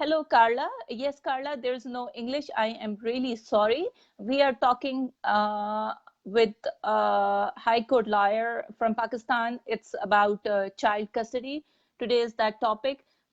Hello, Carla. Yes, Carla, there's no English. I am really sorry. We are talking with a High Court lawyer from Pakistan. It's about child custody. Today is that topic.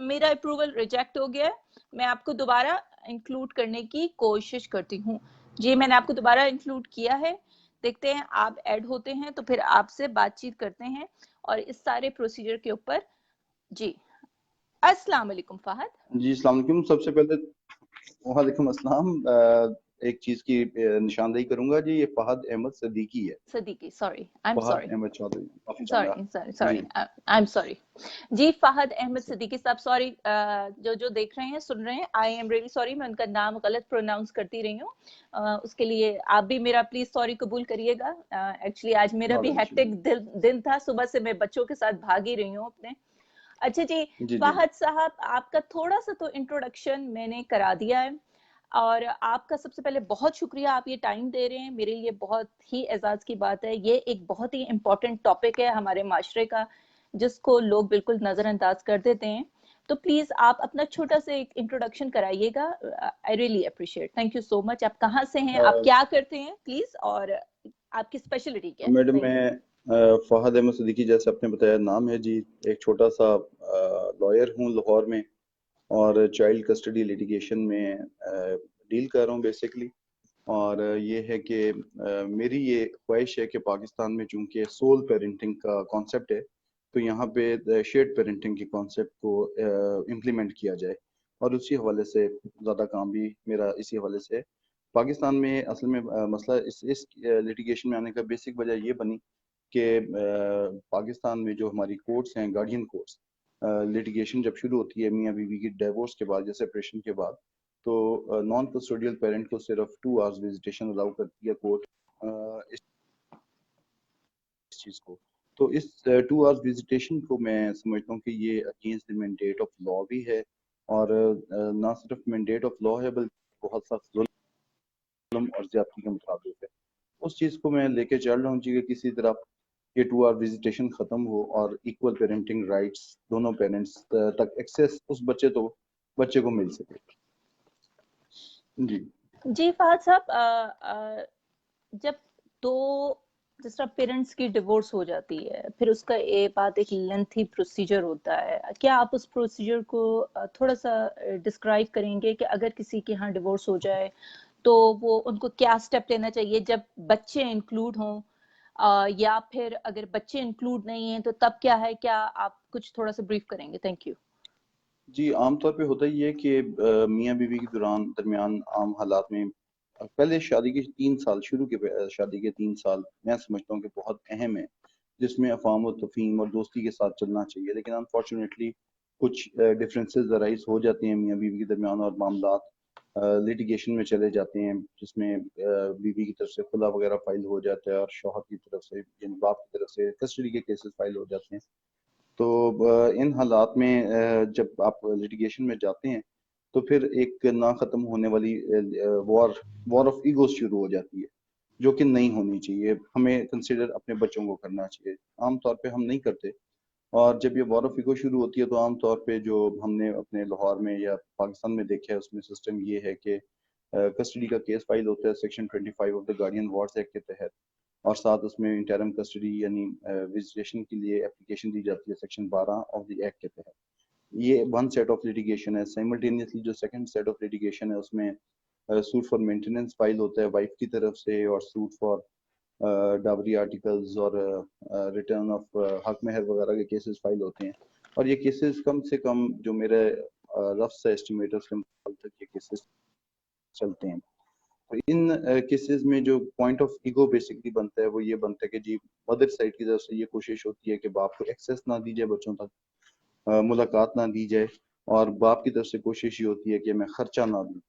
میرا approval reject ہو گیا ہے, میں آپ کو دوبارہ include کرنے کی کوشش کرتی ہوں. جی میں نے آپ کو دوبارہ انکلوڈ کیا ہے, دیکھتے ہیں آپ ایڈ ہوتے ہیں تو پھر آپ سے بات چیت کرتے ہیں اور اس سارے پروسیجر کے اوپر. جی السلام علیکم فہد. جی السلام علیکم. سب سے پہلے وعلیکم السلام. ایک چیز کی نشاندہی کروں گا جی, یہ فہد احمد صدیقی ہے. Siddiqui, sorry I am Fahad sorry, Ahmed Chaudhry, معافی چاہوں گا. Sorry I am sorry. جی فہد احمد صدیقی صاحب, سوری جو دیکھ رہے ہیں سن رہے ہیں, آئی ایم ریئلی سوری, میں ان کا نام غلط پروناؤنس کرتی رہی ہوں, اس کے لیے آپ بھی میرا پلیز سوری قبول کریے گا. ایکچولی آج میرا بھی ہیکٹک دن تھا, صبح سے میں بچوں کے ساتھ بھاگی رہی ہوں اپنے. اچھا جی فہد صاحب, آپ کا تھوڑا سا تو انٹروڈکشن میں نے کرا دیا ہے, اور آپ کا سب سے پہلے بہت شکریہ, آپ یہ ٹائم دے رہے ہیں, میرے لیے بہت ہی اعزاز کی بات ہے. یہ ایک بہت ہی امپورٹنٹ ٹاپک ہے ہمارے معاشرے کا, جس کو لوگ بالکل نظر انداز کر دیتے ہیں. تو پلیز آپ اپنا چھوٹا سا ایک انٹروڈکشن کرائیے گا, I really appreciate. Thank you so much. آپ کہاں سے ہیں, آپ کیا کرتے ہیں پلیز, اور آپ کی اسپیشلٹی کیا ہے؟ میڈم میں فہد احمد صدیقی, جیسے آپ نے بتایا نام ہے جی, ایک چھوٹا سا لائر ہوں لاہور میں, اور چائلڈ کسٹڈی لیٹیگیشن میں ڈیل کر رہا ہوں بیسکلی. اور یہ ہے کہ میری یہ خواہش ہے کہ پاکستان میں چونکہ سول پیرنٹنگ کا کانسیپٹ ہے, تو یہاں پہ شیئرڈ پیرنٹنگ کے کانسیپٹ کو امپلیمنٹ کیا جائے, اور اسی حوالے سے زیادہ کام بھی میرا اسی حوالے سے. پاکستان میں اصل میں مسئلہ اس لیٹیگیشن میں آنے کا بیسک وجہ یہ بنی کہ پاکستان میں جو ہماری کورٹس ہیں, گارڈین کورٹس, لیٹیگیشن جب شروع ہوتی ہے میاں بیوی کی ڈیورس کے بعد یا سیپریشن کے بعد, تو نان کسٹوڈیل پیرنٹ کو صرف 2 hours وزیٹیشن الاؤ کرتی ہے کورٹ اس چیز کو. تو اس 2 hours وزیٹیشن کو میں سمجھتا ہوں کہ یہ against the mandate of law بھی ہے, اور نہ صرف مینڈیٹ آف لا ہے بلکہ بہت سخت ظلم اور زیادتی کے مطابق ہے. اس چیز کو میں لے کے چل رہا ہوں جی, کہ کسی طرح یہ 2 hour وزیٹیشن ختم ہو اور ایکول پیرنٹنگ رائٹس دونوں پیرنٹس تک ایکسیس اس بچے کو مل سکے. جی فہد صاحب, جب دو جس طرح پیرنٹس کی ڈیورس ہو جاتی ہے, پھر اس کا ایک لینتھی پروسیجر ہوتا ہے, کیا آپ اس پروسیجر کو تھوڑا سا ڈسکرائب کریں گے کہ اگر کسی کے ہاں ڈیورس ہو جائے تو وہ ان کو کیا سٹیپ لینا چاہیے جب بچے انکلوڈ ہوں, یا پھر اگر بچے انکلوڈ نہیں ہیں تو تب کیا ہے؟ کیا آپ کچھ تھوڑا سا بریف کریں گے؟ Thank you. جی عام طور پہ ہوتا ہی ہے کہ میاں بیوی کے درمیان عام حالات میں پہلے شادی کے 3 سال, شروع کے شادی کے 3 سال میں سمجھتا ہوں کہ بہت اہم ہے, جس میں افہام و تفہیم اور دوستی کے ساتھ چلنا چاہیے. لیکن انفارچونیٹلی کچھ ڈفرینسز ارائز ہو جاتے ہیں میاں بیوی کے درمیان, اور معاملات لیٹیگیشن میں چلے جاتے ہیں, جس میں بیوی کی طرف سے خلا وغیرہ فائل ہو جاتا ہے, اور شوہر کی طرف سے یعنی باپ کی طرف سے کسٹڈی کے کیسز فائل ہو جاتے ہیں. تو ان حالات میں جب آپ لیٹیگیشن میں جاتے ہیں تو پھر ایک نہ ختم ہونے والی وار آف ایگوز شروع ہو جاتی ہے, جو کہ نہیں ہونی چاہیے. ہمیں کنسیڈر اپنے بچوں کو کرنا چاہیے, عام طور پہ ہم نہیں کرتے. اور جب یہ وار آف ایگو شروع ہوتی ہے تو عام طور پہ جو ہم نے اپنے لاہور میں یا پاکستان میں دیکھا ہے, اس میں سسٹم یہ ہے کہ کسٹڈی کا کیس فائل ہوتا ہے section 25 of the guardian wards act کے تحت, اور ساتھ اس میں انٹرم کسٹڈی یعنی وزیٹیشن کے لیے اپلیکیشن دی جاتی ہے سیکشن 12 آف دی ایکٹ کے تحت. یہ ون سیٹ آف لیٹیگیشن ہے. سائملٹینیسلی جو سیکنڈ سیٹ آف لیٹیگیشن ہے, اس میں سوٹ فار مینٹیننس فائل ہوتا ہے وائف کی طرف سے, اور سوٹ فار ڈاوری آرٹیکلز اور ریٹرن آف حق مہر وغیرہ کے کیسز فائل ہوتے ہیں. اور یہ کیسز کم سے کم جو میرے رف سے اسٹیمیٹرز کے مطابق یہ کیسز چلتے ہیں. تو ان کیسز میں جو پوائنٹ آف ایگو بیسکلی بنتا ہے وہ یہ بنتا ہے کہ جی مدر سائڈ کی طرف سے یہ کوشش ہوتی ہے کہ باپ کو ایکسیس نہ دی جائے بچوں تک, ملاقات نہ دی جائے, اور باپ کی طرف سے کوشش یہ ہوتی ہے کہ میں خرچہ نہ دوں.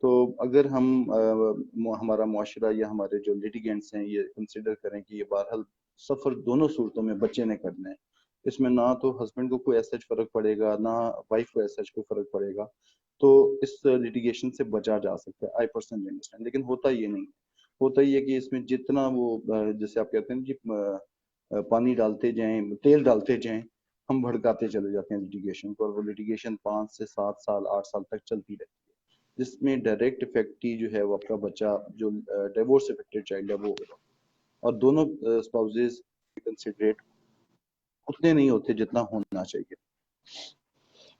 تو اگر ہمارا معاشرہ یا ہمارے جو لیٹیگینٹس ہیں یہ کنسیڈر کریں کہ یہ بہرحال سفر دونوں صورتوں میں بچے نے کرنا ہے, اس میں نہ تو ہسبینڈ کو کوئی ایسا فرق پڑے گا, نہ وائف کو ایسا کوئی فرق پڑے گا, تو اس لیٹیگیشن سے بچا جا سکتا ہے. آئی پرسنلی انڈرسٹینڈ. لیکن ہوتا یہ نہیں, ہوتا یہ کہ اس میں جتنا وہ جیسے آپ کہتے ہیں جی پانی ڈالتے جائیں, تیل ڈالتے جائیں, ہم بھڑکاتے چلے جاتے ہیں لیٹیگیشن کو, اور وہ لیٹیگیشن 5 سے 7 سال 8 سال تک چلتی رہتی ہے, جس میں ڈائریکٹ افیکٹ ہی جو ہے وہ آپ کا بچہ جو ڈیورس افیکٹڈ چائلڈ ہے وہ ہوگا. اور دونوں اسپاؤزز کنسیڈریٹ اتنے نہیں ہوتے جتنا ہونا چاہیے.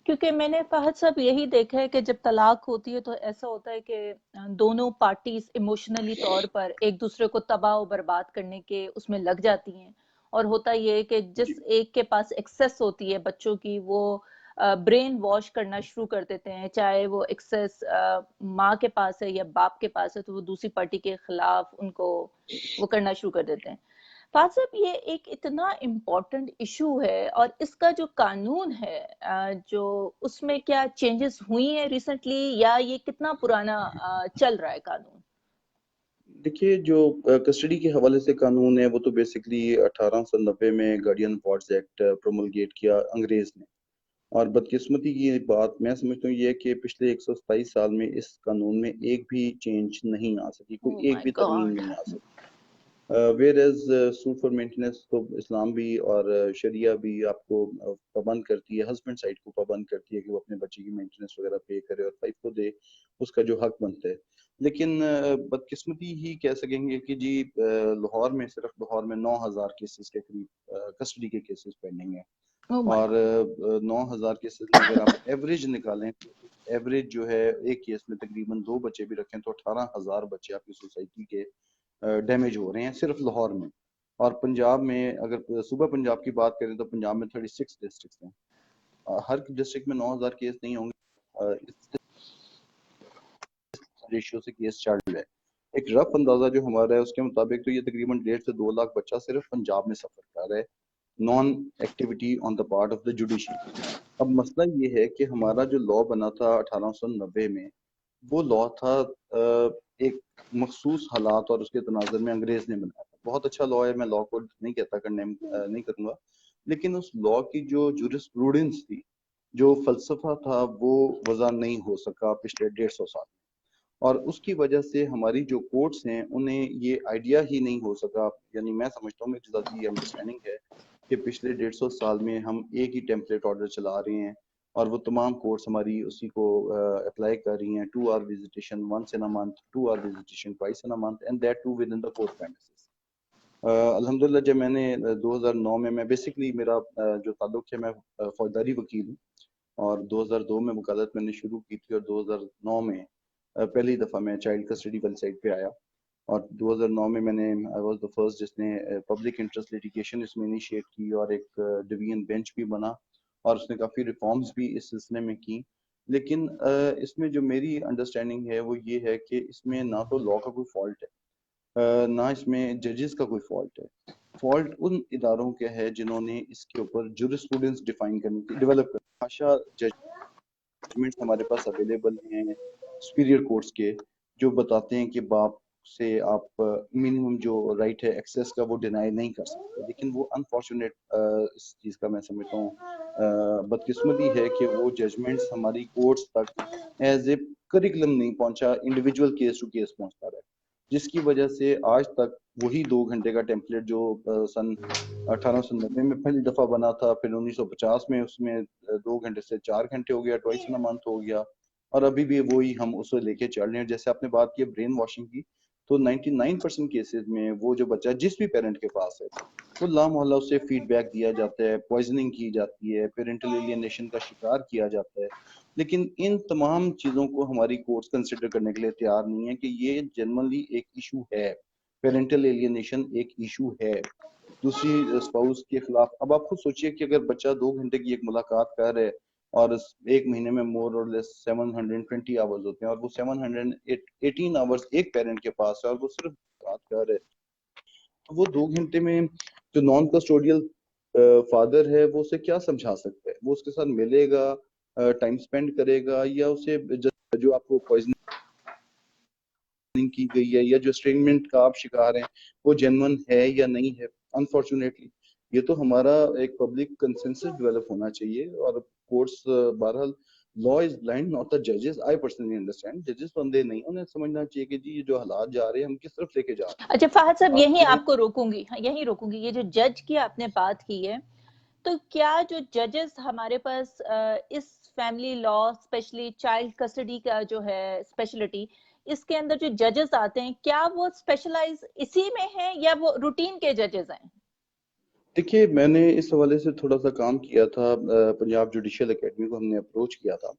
کیونکہ میں نے فہد صاحب یہی دیکھا ہے کہ جب طلاق ہوتی ہے تو ایسا ہوتا ہے کہ دونوں پارٹیز ایموشنلی طور پر ایک دوسرے کو تباہ و برباد کرنے کے اس میں لگ جاتی ہیں، اور ہوتا یہ ہے کہ جی جس ایک کے پاس ایکسیس ہوتی ہے بچوں کی، وہ برین واش کرنا شروع کر دیتے ہیں، چاہے وہ ایکسیس ماں کے پاس ہے یا باپ کے پاس ہے، تو وہ دوسری پارٹی کے خلاف ان کو وہ کرنا شروع کر دیتے ہیں۔ فاضل صاحب، یہ ایک اتنا امپورٹنٹ ایشو ہے، اور اس کا جو قانون ہے جو اس میں کیا چینجز ہوئی ہیں ریسنٹلی، یا یہ کتنا پرانا چل رہا ہے قانون؟ دیکھیے، جو کسٹڈی کے حوالے سے قانون ہے وہ تو بیسکلی 1890 میں گارڈین آف وارڈز ایکٹ پرومولگیٹ کیا انگریز نے، اور بدقسمتی کی بات میں سمجھتا ہوں یہ ہے کہ پچھلے 127 سال میں اس قانون میں ایک بھی چینج نہیں آ سکی، کوئی او ایک مائی بھی ترمیم گاڈ! نہیں آ سکی۔ Whereas suit for maintenance تو اسلام بھی اور شریعہ بھی آپ کو پابند کرتی ہے، ہسبینڈ سائڈ کو پابند کرتی ہے کہ وہ اپنے بچے کی مینٹیننس وغیرہ پے کرے اور وائف کو دے اس کا جو حق بنتا ہے۔ لیکن بدقسمتی ہی کہہ سکیں گے کہ جی لاہور میں، صرف لاہور میں 9,000 کیسز کے قریب کسٹڈی کے کیسز پینڈنگ ہیں، او مائی اور گاڈ! 9,000 کیسز میں اگر آپ ایوریج نکالیں، ایوریج جو ہے ایک کیس میں تقریباً 2 بچے بھی رکھیں تو 18,000 بچے آپ کی سوسائٹی کے ڈیمیج ہو رہے ہیں صرف لاہور میں۔ اور پنجاب میں اگر صوبہ پنجاب کی بات کریں تو پنجاب میں 36 ڈسٹرکٹس ہیں، ہر ڈسٹرکٹ میں 9,000 کیس نہیں ہوں گے، اس ریشیو سے کیس چل رہا ہے۔ ایک رف اندازہ جو ہمارا ہے اس کے مطابق تو یہ تقریباً 1.5 سے 2 لاکھ بچہ صرف پنجاب میں سفر کر رہا ہے، naan activity on the part of the judiciary. اب مسئلہ یہ ہے کہ ہمارا جو لا بنا تھا 1890 میں، وہ لا تھا ایک مخصوص حالات اور اس کے تناظر میں انگریز نے بنایا تھا۔ بہت اچھا لا ہے، میں لا کو نہیں کہتا کرنے نہیں کروں گا، لیکن اس لا کی جو جورسپروڈنس تھی، جو فلسفہ تھا، وہ وضع نہیں ہو سکا پچھلے 150 سال، اور اس کی وجہ سے ہماری جو کورٹس ہیں انہیں یہ آئیڈیا ہی نہیں ہو سکا۔ یعنی میں سمجھتا ہوں، میری ذاتی یہ انڈرسٹینڈنگ ہے کہ پچھلے 150 سال میں ہم ایک ہی ٹیمپلیٹ آرڈر چلا رہے ہیں، اور وہ تمام کورٹس ہماری اسی کو اپلائی کر رہی ہیں، 2 hour visitation once in a month, 2 hour visitation twice in a month, and that too within the court premises۔ الحمدللہ جب میں نے 2009 میں بیسکلی میرا جو تعلق ہے، میں فوجداری وکیل ہوں، اور 2002 میں وکالت میں نے شروع کی تھی، اور 2009 میں پہلی دفعہ میں چائلڈ کسٹڈی والی سائٹ پہ آیا، اور 2009 میں نے آئی واز دا فرسٹ جس نے پبلک انٹرسٹ لیٹیگیشن اس میں انیشیٹ کی، اور ایک ڈویژن بینچ بھی بنا، اور اس نے کافی ریفارمز بھی اس سلسلے میں کی۔ لیکن اس میں جو میری انڈرسٹینڈنگ ہے وہ یہ ہے کہ اس میں نہ تو لا کا کوئی فالٹ ہے، نہ اس میں ججز کا کوئی فالٹ ہے۔ فالٹ ان اداروں کے ہے جنہوں نے اس کے اوپر جورسپروڈنس ڈیفائن کرنے کی ڈیولپ کر بادشاہ ججمنٹس ہمارے پاس اویلیبل ہیں سپیریئر کورٹس کے، جو بتاتے ہیں کہ باپ سے آپ منیمم جو رائٹ ہے ایکسیس کا وہ ڈینائی نہیں کر سکتے، لیکن وہ انفارچونیٹ اس چیز کا میں سمجھتا ہوں بدقسمتی ہے کہ وہ ججمنٹس ہماری کورٹس تک ایز اے کریکلم نہیں پہنچا، انڈیویجول کیس ٹو کیس پہنچتا رہا، جس کی وجہ سے آج تک وہی 2 گھنٹے کا ٹیمپلیٹ جو سن 1890 میں پہلی دفعہ بنا تھا، پھر 1950 میں اس میں 2 گھنٹے سے 4 گھنٹے ہو گیا، ٹوائس ان منتھ ہو گیا، اور ابھی بھی وہی ہم اسے لے کے چل رہے ہیں۔ جیسے آپ نے بات کی برین واشنگ کی، تو 99% کیسز میں وہ جو بچہ جس بھی پیرنٹ کے پاس ہے، وہ لامحالہ اسے فیڈ بیک دیا جاتا ہے، پوائزننگ کی جاتی ہے، پیرنٹل ایلینیشن کا شکار کیا جاتا ہے، لیکن ان تمام چیزوں کو ہماری کورٹس کنسیڈر کرنے کے لیے تیار نہیں ہے کہ یہ جنرلی ایک ایشو ہے، پیرنٹل ایلینیشن ایک ایشو ہے دوسری اسپاؤس کے خلاف۔ اب آپ خود سوچئے کہ اگر بچہ 2 گھنٹے کی ایک ملاقات کر رہے اور ایک مہینے میں مور اور لیس 720 آورز ہوتے ہیں، اور وہ 718 آورز ایک پیرنٹ کے پاس ہے، اور وہ صرف بات کر رہے، تو وہ 2 گھنٹے میں جو نان کسٹوڈیل فادر ہے وہ اسے کیا سمجھا سکتا ہے؟ وہ اس کے ساتھ ملے گا، ٹائم سپینڈ کرے گا، یا اسے جو آپ کو پوائزننگ کی گئی ہے یا جو اسٹرینگمنٹ کا آپ شکار ہیں وہ جینون ہے یا نہیں ہے؟ انفارچونیٹلی یہ تو ہمارا ایک پبلک کنسنسس ڈیولپ ہونا چاہیے، اور کورٹس بہرحال لا از بلائنڈ ناٹ دا ججز۔ آئی پرسنلی انڈرسٹینڈ ججز بندے نہیں، انہیں سمجھنا چاہیے کہ جی یہ جو حالات جا رہے ہیں ہم کس طرف لے کے جا رہے ہیں۔ اچھا فہد صاحب، آپ یہیں جو آپ کو روکوں گی، یہیں روکوں گی۔ یہ جو جج کی آپ نے بات کی ہے، تو کیا جو ججز ہمارے پاس اس فیملی لا اسپیشلی چائلڈ کسٹڈی کا جو ہے اسپیشلٹی، اس کے اندر جو ججز آتے ہیں، کیا وہ اسپیشلائز اسی میں ہیں یا وہ روٹین کے ججز ہیں؟ دیکھیے میں نے اس حوالے سے تھوڑا سا کام کیا تھا، پنجاب جوڈیشل اکیڈمی کو ہم نے اپروچ کیا تھا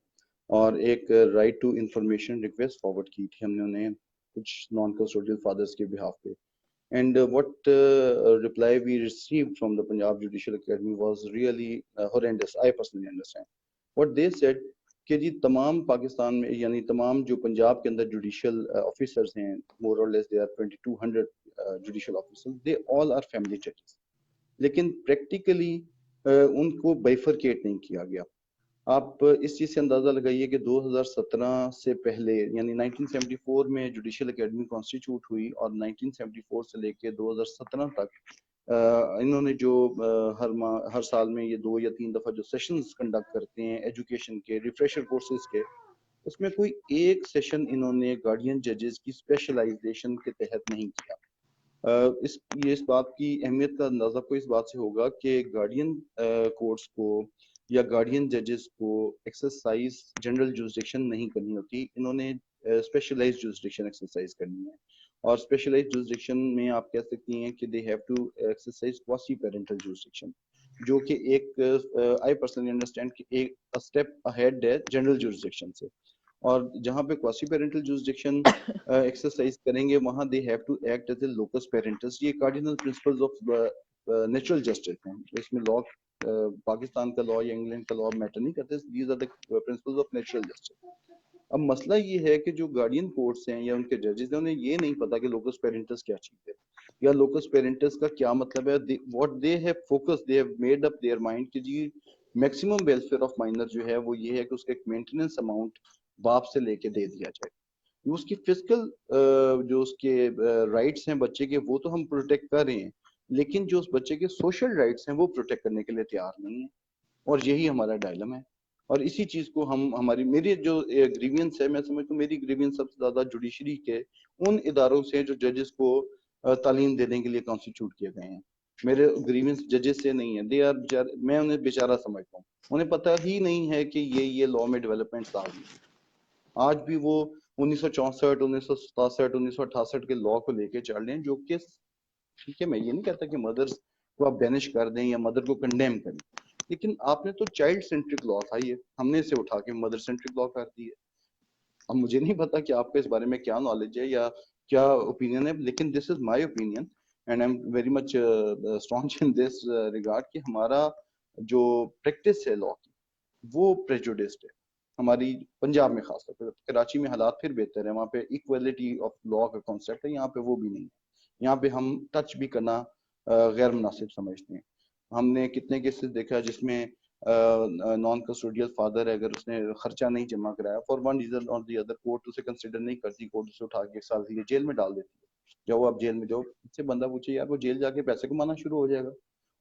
اور ایک right to information request forward کی تھی ہم نے انہیں کچھ نان کسٹوڈیل فادرز کے بہاف پہ. And what reply we received from the Punjab Judicial Academy was really horrendous. I personally understand what they said کہ جی تمام پاکستان میں یعنی تمام جو پنجاب کے اندر جوڈیشل آفیسرز ہیں more or less they are 2200 judicial officers, they all are family judges. لیکن practically ان کو بائفرکیٹ نہیں کیا گیا. آپ اس چیز سے اندازہ لگائیے کہ 2017 سے پہلے یعنی 1974 میں جوڈیشل اکیڈمی کانسٹیچیوٹ ہوئی اور 1974 سے لے کے 2017 تک انہوں نے جو ہر سال میں یہ 2 یا 3 دفعہ جو سیشنز کنڈکٹ کرتے ہیں ایجوکیشن کے, ریفریشر کورسز کے, اس میں کوئی ایک سیشن انہوں نے گارڈین ججز کی اسپیشلائزیشن کے تحت نہیں کیا. اس بات کی اہمیت کا اندازہ کو اس بات سے ہوگا کہ گارڈین کورٹس کو یا گارڈین ججز کو ایکسرسائز جنرل جورسڈکشن نہیں کرنی ہوتی, انہوں نے اسپیشلائز جورسڈکشن ایکسرسائز کرنی ہے. اور اسپیشلائز جورسڈکشن میں آپ کہہ سکتی ہیں کہ they have to exercise quasi parental jurisdiction, جو کہ ایک آئی پرسنلی انڈرسٹینڈ کہ ایک اسٹیپ اہیڈ ہے جنرل جورسڈکشن سے. اور جہاں پہ کوسی پیرنٹل جورسڈکشن ایکسرسائز کریں گے وہاں they have to act as a locus parents. یہ cardinal principles of natural justice ہیں. اس میں لا پاکستان کا لا یا انگلینڈ کا لا میٹر نہیں کرتے. These are the principles of natural justice. اب مسئلہ یہ ہے کہ جو گارڈین کورٹس ہیں یا ان کے ججز ہیں انہیں یہ نہیں پتا کہ لوکس پیرنٹس کیا چیز ہے یا لوکس پیرنٹس کا کیا مطلب ہے. What they have focus, they have made up their mind کہ جی میکسیمم ویلفیئر آف مائنر جو ہے وہ یہ ہے کہ اس کا ایک مینٹیننس اماؤنٹ باپ سے لے کے دے دیا جائے. اس کی فزیکل جو اس کے رائٹس ہیں بچے کے وہ تو ہم پروٹیکٹ کر رہے ہیں, لیکن جو اس بچے کے سوشل رائٹس ہیں وہ پروٹیکٹ کرنے کے لیے تیار نہیں ہیں. اور یہی ہمارا ڈائلم ہے. اور اسی چیز کو میری جو گریوینس ہے, میں سمجھتا ہوں میری گریوینس سب سے زیادہ جوڈیشری کے ان اداروں سے جو ججز کو تعلیم دینے کے لیے کانسٹیٹیوٹ کیے گئے ہیں. میرے گریوینس ججز سے نہیں ہے. دے آر, میں انہیں بیچارہ سمجھتا ہوں, انہیں پتہ ہی نہیں ہے کہ یہ لا میں ڈیولپمنٹس آ گئی. آج بھی وہ 1964 1967 1968 کے لا کو لے کے چل رہے ہیں, جو کہ ٹھیک ہے میں یہ نہیں کہتا کہ مدرس کو آپ بینش کر دیں یا مدر کو کنڈیم کریں, لیکن آپ نے تو چائلڈ سینٹرک لا تھا, یہ ہم نے اسے اٹھا کے مدر سینٹرک لا کر دی ہے. اب مجھے نہیں پتا کہ آپ کو اس بارے میں کیا نالج ہے یا کیا اوپینین ہے, لیکن this is my opinion and I am very much strong in this regard کہ ہمارا جو پریکٹس ہے لا کی وہ پریجوڈسڈ ہے. ہماری پنجاب میں خاص طور پہ, کراچی میں حالات پھر بہتر ہے, وہاں پہ ایکویلٹی آف لا کا کانسیپٹ ہے, یہاں پہ وہ بھی نہیں ہے. یہاں پہ ہم ٹچ بھی کرنا غیر مناسب سمجھتے ہیں. ہم نے کتنے کیسز دیکھا جس میں نان کسٹوڈیل فادر ہے, اگر اس نے خرچہ نہیں جمع کرایا فار ون ریزن اور دی ادر, کورٹ اسے کنسیڈر نہیں کرتی, کورٹ اسے اٹھا کے 1 سال کے لیے جیل میں ڈال دیتی ہے. جاؤ آپ جیل میں جاؤ. اس سے بندہ پوچھے یار وہ جیل جا کے پیسے کمانا شروع ہو جائے گا,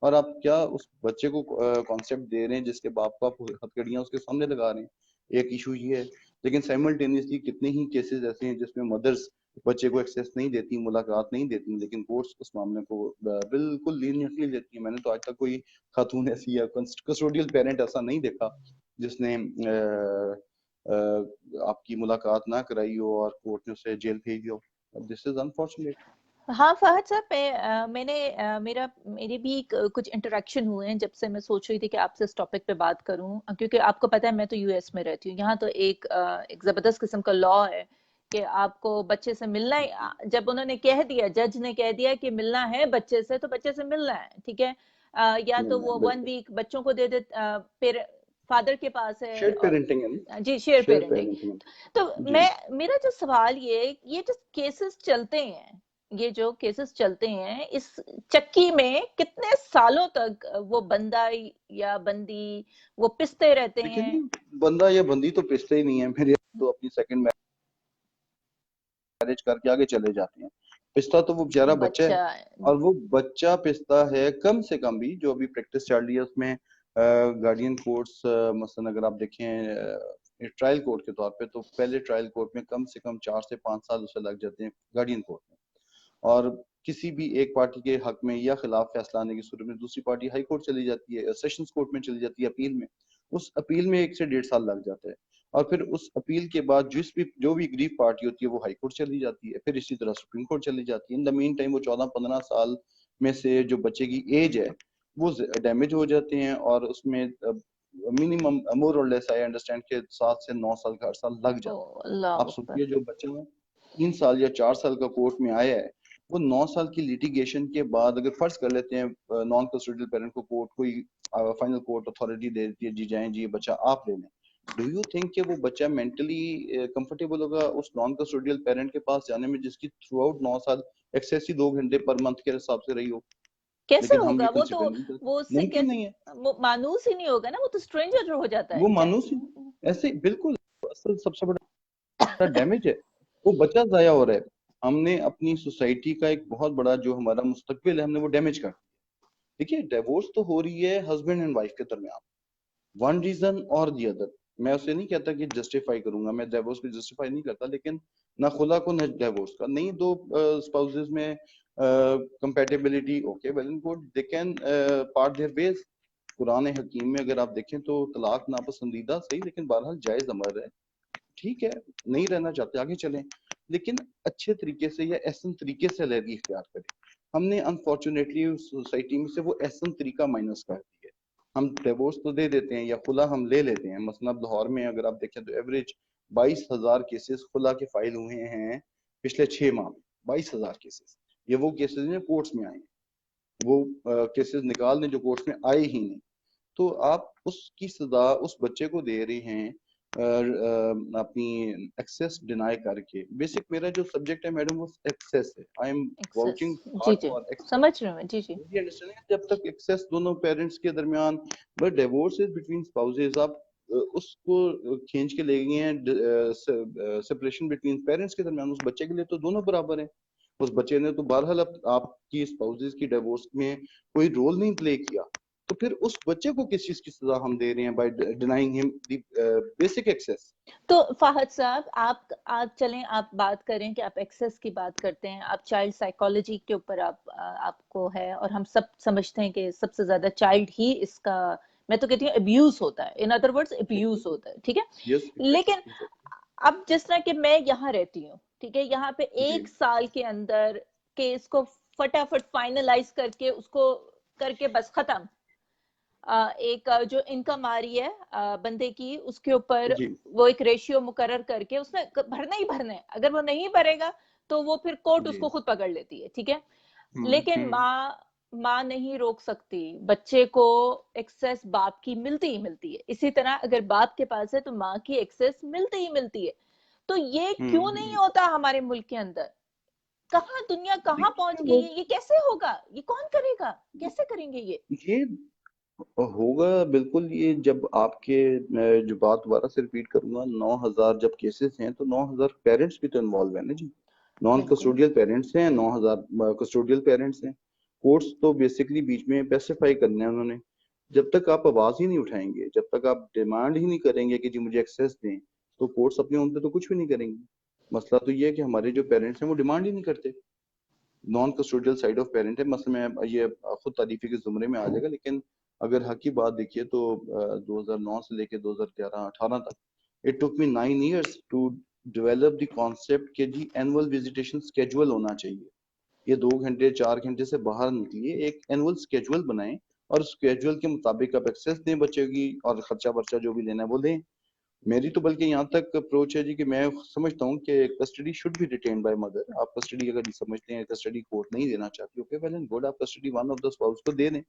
اور آپ کیا اس بچے کو کانسیپٹ دے رہے ہیں جس کے باپ کو آپ ہتھکڑیاں اس کے سامنے لگا رہے ہیں. ایک ایشو یہ ہے. لیکن سائملٹینیسلی کتنے ہی کیسز ایسے ہیں جس میں مدرس بچے کو ایکسیس نہیں دیتی, ملاقات نہیں دیتی, لیکن کورٹس اس معاملے کو بالکل لینیئنٹلی لیتی ہیں. میں نے تو آج تک کوئی خاتون ایسی یا کسٹوڈیل پیرنٹ ایسا نہیں دیکھا جس نے آپ کی ملاقات نہ کرائی ہو اور کورٹ نے اسے جیل بھیج دیا ہو. دس از انفارچونیٹ. ہاں فہد صاحب, میں نے میرے بھی کچھ انٹریکشن ہوئے ہیں جب سے میں سوچ رہی تھی کہ آپ سے اس ٹاپک پہ بات کروں, کیونکہ آپ کو پتہ ہے میں تو یو ایس میں رہتی ہوں. یہاں تو ایک زبردست قسم کا لا ہے کہ آپ کو بچے سے ملنا ہی, جب انہوں نے کہہ دیا, جج نے کہہ دیا کہ ملنا ہے بچے سے, تو بچے سے ملنا ہے, ٹھیک ہے. یا تو وہ 1 ویک بچوں کو دے دے, فادر کے پاس ہے. شیئر پیرنٹنگ ہے. جی شیئر پیرنٹنگ. تو میرا جو سوال یہ جو کیسز چلتے ہیں, یہ جو کیسز چلتے ہیں, اس چکی میں کتنے سالوں تک وہ بندہ یا بندی وہ پستے رہتے ہیں؟ بندہ یا بندی تو پستے ہی نہیں ہے. میرے تو اپنی سیکنڈ میرج کر کے آگے چلے جاتے ہیں. پستا تو وہ بیچارہ بچہ ہے, اور وہ بچہ پستا ہے کم سے کم بھی. جو ابھی پریکٹس چل رہی ہے اس میں گارڈین کورٹس مثلا اگر آپ دیکھیں ٹرائل کورٹ کے طور پہ, تو پہلے ٹرائل کورٹ میں کم سے کم 4 سے 5 سال اسے لگ جاتے ہیں گارڈین کورٹ میں. اور کسی بھی ایک پارٹی کے حق میں یا خلاف فیصلہ آنے کی صورت میں دوسری پارٹی ہائی کورٹ چلی جاتی ہے, سیشنز کورٹ میں چلی جاتی ہے اپیل میں. اس اپیل میں 1 سے 1.5 سال لگ جاتا ہے, اور پھر اس اپیل کے بعد جو بھی اگریو پارٹی ہوتی ہے وہ ہائی کورٹ چلی جاتی ہے, پھر اسی طرح سپریم کورٹ چلی جاتی ہے. ان دا مین ٹائم وہ 14-15 سال میں سے جو بچے کی ایج ہے وہ ڈیمیج ہو جاتے ہیں اور اس میں منیمم مور اور لیس آئی انڈرسٹینڈ کہ 7 سے 9 سال کا عرصہ لگ جاتا ہے. اللہ آپ اکبر. سوچیے جو بچہ 3 سال یا 4 سال کا کورٹ میں آیا ہے وہ 9 سال کی لیٹیگیشن کے بعد اگر فرض کر لیتے ہیں نان کسٹوڈیل پیرنٹ کو کورٹ کوئی فائنل کورٹ اتھارٹی دے دیتی ہے جی جائیں جی یہ بچہ آپ لے لیں, ڈو یو تھنک کہ وہ بچہ مینٹلی کمفرٹیبل ہوگا اس نان کسٹوڈیل پیرنٹ کے پاس جانے میں جس کی تھرو آؤٹ 9 سال ایکسیس ہی 2 گھنٹے پر منتھ کے حساب سے رہی ہو؟ کیسے لیکن ہم یہ ہوگا وہ تو, کنسیڈر نہیں کرتے, وہ اس سے ممکن نہیں ہے, کیسے مانوس ہی نہیں ہوگا نا, وہ تو اسٹرینجر ہو جاتا ہے وہ کیا. مانوس ہی ایسے بالکل. اصل سب سے بڑا ڈیمیج ہے وہ بچہ ضائع ہو رہا ہے. ہم نے اپنی سوسائٹی کا ایک بہت بڑا جو ہمارا مستقبل ہے ہم نے وہ ڈیمیج کر دیا. دیکھیے ڈیورس تو ہو رہی ہے ہسبینڈ اینڈ وائف کے درمیان, ون ریزن اور دی ادر. میں اسے نہیں کہتا کہ جسٹیفائی کروں گا, میں ڈیورس کو جسٹیفائی نہیں کرتا, لیکن نہ خلا کو نہ ڈیورس کا نہیں. دو اسپاؤسز میں compatibility okay well and good, they can part their ways. قرآن حکیم میں اگر آپ دیکھیں تو طلاق ناپسندیدہ صحیح لیکن بہرحال جائز امر ہے, ٹھیک ہے نہیں رہنا چاہتے آگے چلیں, لیکن اچھے طریقے سے یا احسن طریقے سے علیحدگی اختیار کریں. ہم نے انفارچونیٹلی سوسائٹی میں سے وہ احسن طریقہ مائنس کر دی ہے. ہم ڈیورس تو دے دیتے ہیں یا خلا ہم لے لیتے ہیں. مثلا لاہور میں اگر آپ دیکھیں تو ایوریج 22,000 کیسز خلا کے فائل ہوئے ہیں پچھلے 6 ماہ میں. 22,000 کیسز, یہ وہ کیسز ہیں کورٹس میں آئے ہیں, وہ کیسز نکال دیں جو کورٹس میں آئے ہی نہیں. تو آپ اس کی سزا اس بچے کو دے رہے ہیں اپنی ایکسیس ڈینائی کر کے. بیسک میرا جو سبجیکٹ ہے میڈم وہ ایکسیس ہے. آئی ایم واچنگ جی ہارڈ جی فار ایکسیس. سمجھ رہے ہوں جی جی. جب تک ایکسیس دونوں پیرنٹس کے درمیان, but divorce is between spouses, آپ اس کو کھینچ کے لے گئے ہیں سپریشن بٹوین پیرنٹس کے درمیان. اس بچے کے لیے تو دونوں برابر ہیں. اس بچے نے تو بہرحال آپ کی اسپاؤسز کی ڈیورس میں کوئی رول نہیں پلے کیا, تو پھر اس بچے کو کس چیز کی سزا ہم دے رہے ہیں بائی ڈینائنگ ہم دی بیسک ایکسیس. تو فہد صاحب آپ چلیں آپ بات کریں کہ آپ ایکسیس کی بات کرتے ہیں, آپ چائلڈ سائیکالوجی کے اوپر آپ کو ہے, اور ہم سب سمجھتے ہیں کہ سب سے زیادہ چائلڈ ہی اس کا, میں تو کہتی ہوں ابیوز ہوتا ہے, ان ادر ورڈز ابیوز ہوتا ہے, ٹھیک ہے. لیکن اب جس طرح کہ میں یہاں رہتی ہوں, ٹھیک ہے, یہاں پہ 1 سال کے اندر کیس کو فٹافٹ فائنلائز کر کے اس کو کر کے بس ختم. ایک جو انکم آ رہی ہے بندے کی اس کے اوپر وہ ایک ریشیو مقرر کر کے اس نے بھرنا ہی بھرنا ہے, اگر وہ نہیں بھرے گا تو وہ پھر کورٹ اس کو خود پکڑ لیتی ہے, ٹھیک ہے. لیکن ماں نہیں روک سکتی, بچے کو ایکسیس باپ کی ملتی ہی ملتی ہے. اسی طرح اگر باپ کے پاس ہے تو ماں کی ایکسیس ملتی ہی ملتی ہے. تو یہ کیوں نہیں ہوتا ہمارے ملک کے اندر؟ کہاں دنیا کہاں پہنچ گئی ہے؟ یہ کیسے ہوگا؟ یہ کون کرے گا؟ کیسے کریں گے یہ ہوگا بالکل. یہ جب آپ کے جو بات دوبارہ سے ریپیٹ کروں گا, 9,000 جب کیسز ہیں تو 9,000 پیرنٹس بھی تو انوالو ہیں نا جی. نان کسٹوڈیل پیرنٹس ہیں, 9,000 کسٹوڈیل پیرنٹس ہیں. کورٹس تو بیسکلی بیچ میں پیسیفائی کرنے ہیں انہوں نے. جب تک آپ آواز ہی نہیں اٹھائیں گے, جب تک آپ ڈیمانڈ ہی نہیں کریں گے کہ جی مجھے ایکسیس دیں, تو کورٹس اپنے ان پہ تو کچھ بھی نہیں کریں گے. مسئلہ تو یہ ہے کہ ہمارے جو پیرنٹس ہیں وہ ڈیمانڈ ہی نہیں کرتے. Naan custodial side of parent ہے. مثلا میں یہ خود تعریفی کے زمرے میں آ جائے گا, لیکن اگر حق کی بات دیکھیے تو 2009 سے لے کے 2011-18 تک it took me 9 years to develop the concept کہ جی annual visitation schedule ہونا چاہیے. یہ 2 گھنٹے 4 گھنٹے سے باہر نکلیے, ایک annual schedule بنائیں اور اس schedule کے مطابق آپ ایکسیس دیں بچے کی, اور خرچہ برچہ جو بھی لینا ہے وہ دیں. میری تو بلکہ یہاں تک اپروچ ہے جی کہ میں سمجھتا ہوں کہ custody should be retained by mother. آپ کسٹڈی اگر سمجھتے ہیں کسٹڈی کورٹ نہیں دینا چاہتی, اوکے ویل اینڈ گڈ, آپ custody one of the spouse کو دے دیں,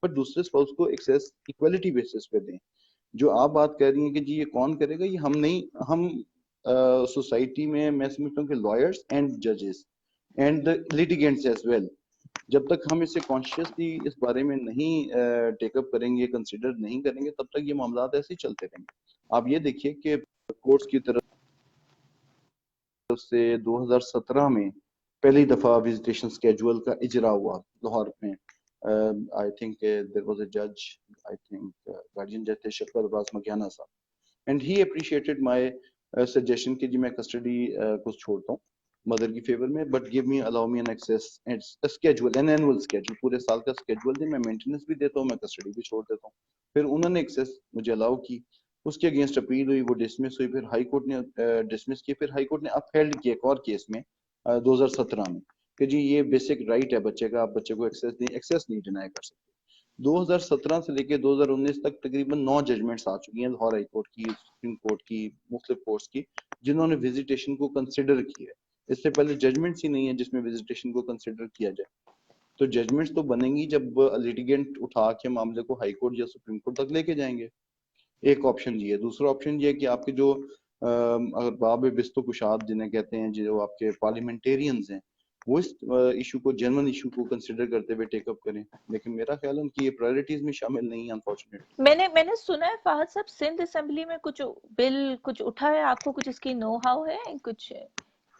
بٹ دوسرے اسپاؤس کو ایکسیس ایکویلٹی بیسس پہ دیں. جو آپ بات کر رہی ہیں کہ جی یہ کون کرے گا, یہ ہم نہیں, ہم سوسائٹی میں سمجھتا ہوں کہ لائرس اینڈ ججز اینڈ دا لیٹیگینٹس ایز ویل, جب تک ہم اسے کانشیسلی اس بارے میں نہیں ٹیک اپ کریں گے, کنسیڈر نہیں کریں گے, تب تک یہ معاملات ایسے ہی چلتے رہیں گے. آپ یہ دیکھیے کہ کورٹس کی طرف سے 2017 میں پہلی دفعہ وزیٹیشن سکیجول کا اجرا ہوا لاہور میں. I think there was a judge, I think guardian judge تھے شفقت عباس مکیانہ صاحب, and he appreciated my suggestion کہ جی میں کسٹڈی کو چھوڑتا ہوں مدر کی فیور میں, but give me, allow me an access and a schedule, an annual schedule, پورے سال کا schedule دیں, میں مینٹیننس بھی دیتا ہوں, میں کسٹڈی بھی چھوڑ دیتا ہوں. پھر انہوں نے ایکسیس مجھے الاؤ کی, اس کے اگینسٹ اپیل ہوئی, وہ ڈسمس ہوئی, پھر ہائی کورٹ نے ڈسمس کی, پھر ہائی کورٹ نے اپہیلڈ کیا ایک اور کیس میں 2017 میں کہ جی یہ بیسک رائٹ ہے بچے کا, آپ بچے کو ایکسیس دیں, ایکسیس نہیں ڈینائی کر سکتے. 2017 سے لے کے 2019 تک تقریباً 9 ججمنٹس آ چکی ہیں لاہور ہائی کورٹ کی، سپریم کورٹ کی، مختلف کورٹس کی، جنہوں نے وزیٹیشن کو کنسیڈر کیا ہے. اس سے پہلے ججمنٹس ہی نہیں ہے جس میں وزیٹیشن کو کنسیڈر کیا جائے. تو ججمنٹس تو بنیں گی جب لیٹیگنٹ اٹھا کے معاملے کو ہائی کورٹ یا سپریم کورٹ تک لے کے جائیں گے. ایک آپشن یہ ہے. دوسرا آپشن یہ ہے کہ آپ کے جو اگر باب بست و کشاد جنہیں کہتے ہیں، جو آپ کے پارلیمنٹیرینز ہیں، وہ اس ایشو کو، جنرل ایشو کو کنسیڈر کرتے ہوئے ٹیک اپ کریں. لیکن میرا خیال ہے ان کی یہ پرائرٹیز میں شامل نہیں ہے انفارچونیٹلی. میں نے سنا ہے فہد صاحب سندھ اسمبلی میں کچھ بل کچھ اٹھا ہے، آپ کو کچھ اس کی نو ہاؤ ہے کچھ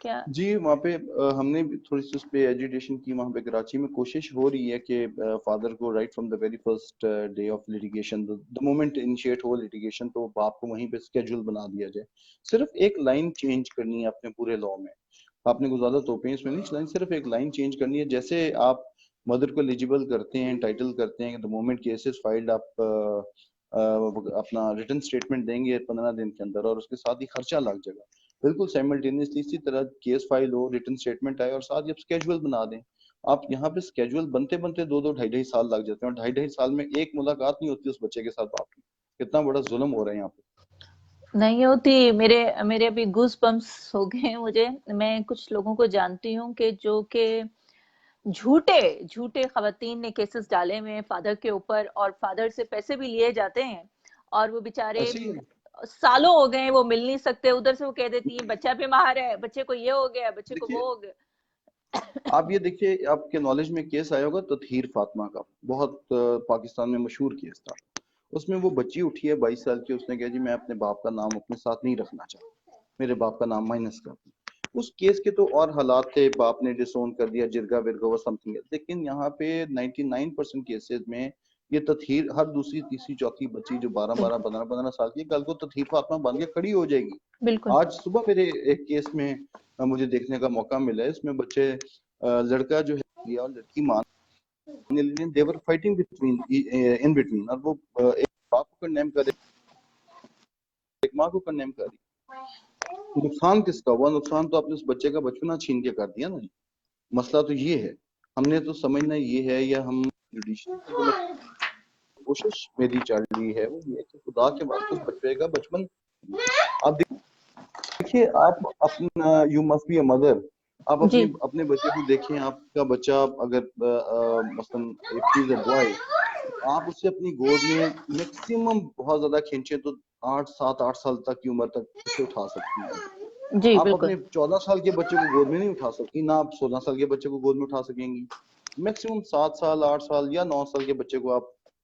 کیا؟ جی وہاں پہ ہم نے بھی تھوڑی سی اس پہ ایجوٹیشن کی. وہاں پہ کراچی میں کوشش ہو رہی ہے کہ فادر کو right from the very first day of litigation, the moment initiate ہو لیٹیگیشن، تو باپ کو وہیں پہ اسکیجول بنا دیا جائے. صرف ایک لائن چینج کرنی ہے اپنے پورے لاء میں. آپ نے کو زیادہ توپیں اس میں نہیں چلائیں، صرف ایک لائن چینج کرنی ہے. جیسے آپ مدر کو ایلیجیبل کرتے ہیں، ٹائٹل کرتے ہیں کہ دا مومنٹ کیسز فائلڈ، آپ اپنا ریٹن اسٹیٹمنٹ دیں گے 15 دن کے اندر، اور اس کے ساتھ ہی خرچہ لگ جائے گا. بالکل سائملٹینیسلی اسی طرح کیس فائل ہو، ریٹن اسٹیٹمنٹ آئے، اور ساتھ ہی آپ اسکیجول بنا دیں. آپ یہاں پہ اسکیجول بنتے بنتے 2-2 ڈھائی سال لگ جاتے ہیں، اور 2.5 سال میں ایک ملاقات نہیں ہوتی اس بچے کے ساتھ باپ کی. کتنا بڑا ظلم ہو رہا ہے یہاں پہ. نہیں ہوتی. میرے ابھی گوز بمپس ہو گئے مجھے. میں کچھ لوگوں کو جانتی ہوں کہ جو کہ جھوٹے خواتین نے کیسز ڈالے ہوئے ہیں فادر کے اوپر، اور فادر سے پیسے بھی لیے جاتے ہیں، اور وہ بیچارے ایسے ہی سالوں ہو گئے وہ مل نہیں سکتے. ادھر سے وہ کہہ دیتی ہیں بچہ بیمار ہے، بچے کو یہ ہو گیا، بچے کو دیکھیے، وہ ہو گیا. آپ یہ دیکھیے، آپ کے نالج میں کیس آیا ہوگا تطہیر فاطمہ کا، بہت پاکستان میں مشہور کیس تھا. اس میں وہ بچی اٹھی ہے 22 سال کی، اس نے کہا جی میں اپنے باپ کا نام اپنے ساتھ نہیں رکھنا چاہتا، میرے باپ کا نام مائنس کر دیں. اس کیس کے تو اور حالات تھے، باپ نے ڈسون کر دیا، جرگا ورگا وہ سم تھنگ. لیکن یہاں پہ 99% کیسز میں یہ تطہیر، ہر دوسری تیسری چوتھی بچی جو 12 15 سال کی، کل کو تطہیر فاطمہ بن کے کھڑی ہو جائے گی. بالکل. آج صبح میرے ایک کیس میں مجھے دیکھنے کا موقع ملا ہے. اس میں بچے، لڑکا جو ہے اور لڑکی مان they were fighting in between، اور وہ ایک باپ کو کنڈیم کر رہے، ایک ماں کو کنڈیم کر رہی. نقصان کس کا ہوا؟ نقصان تو آپ نے اس بچے کا بچپنا چھین کے کر دیا نا. مسئلہ تو یہ ہے. ہم نے تو سمجھنا یہ ہے، یا ہم جوڈیشل کوشش میری چل رہی ہے وہ یہ ہے کہ خدا کے واسطے اس بچے کا بچپن، آپ دیکھیے، آپ اپنا you must be a mother, آپ جی اپنے بچے کو دیکھیں. آپ کا بچہ اگر مثلاً if he is a boy, آپ اسے اپنی گود میں میکسیمم بہت زیادہ کھینچیں تو 7-8 سال تک کی عمر تک اسے اٹھا سکتی ہیں. جی آپ بالکل. اپنے 14 سال کے بچے کو گود میں نہیں اٹھا سکتی، نہ آپ 16 سال کے بچے کو گود میں اٹھا سکیں گی. میکسیمم 7 سال 8 سال یا 9 سال کے بچے کو آپ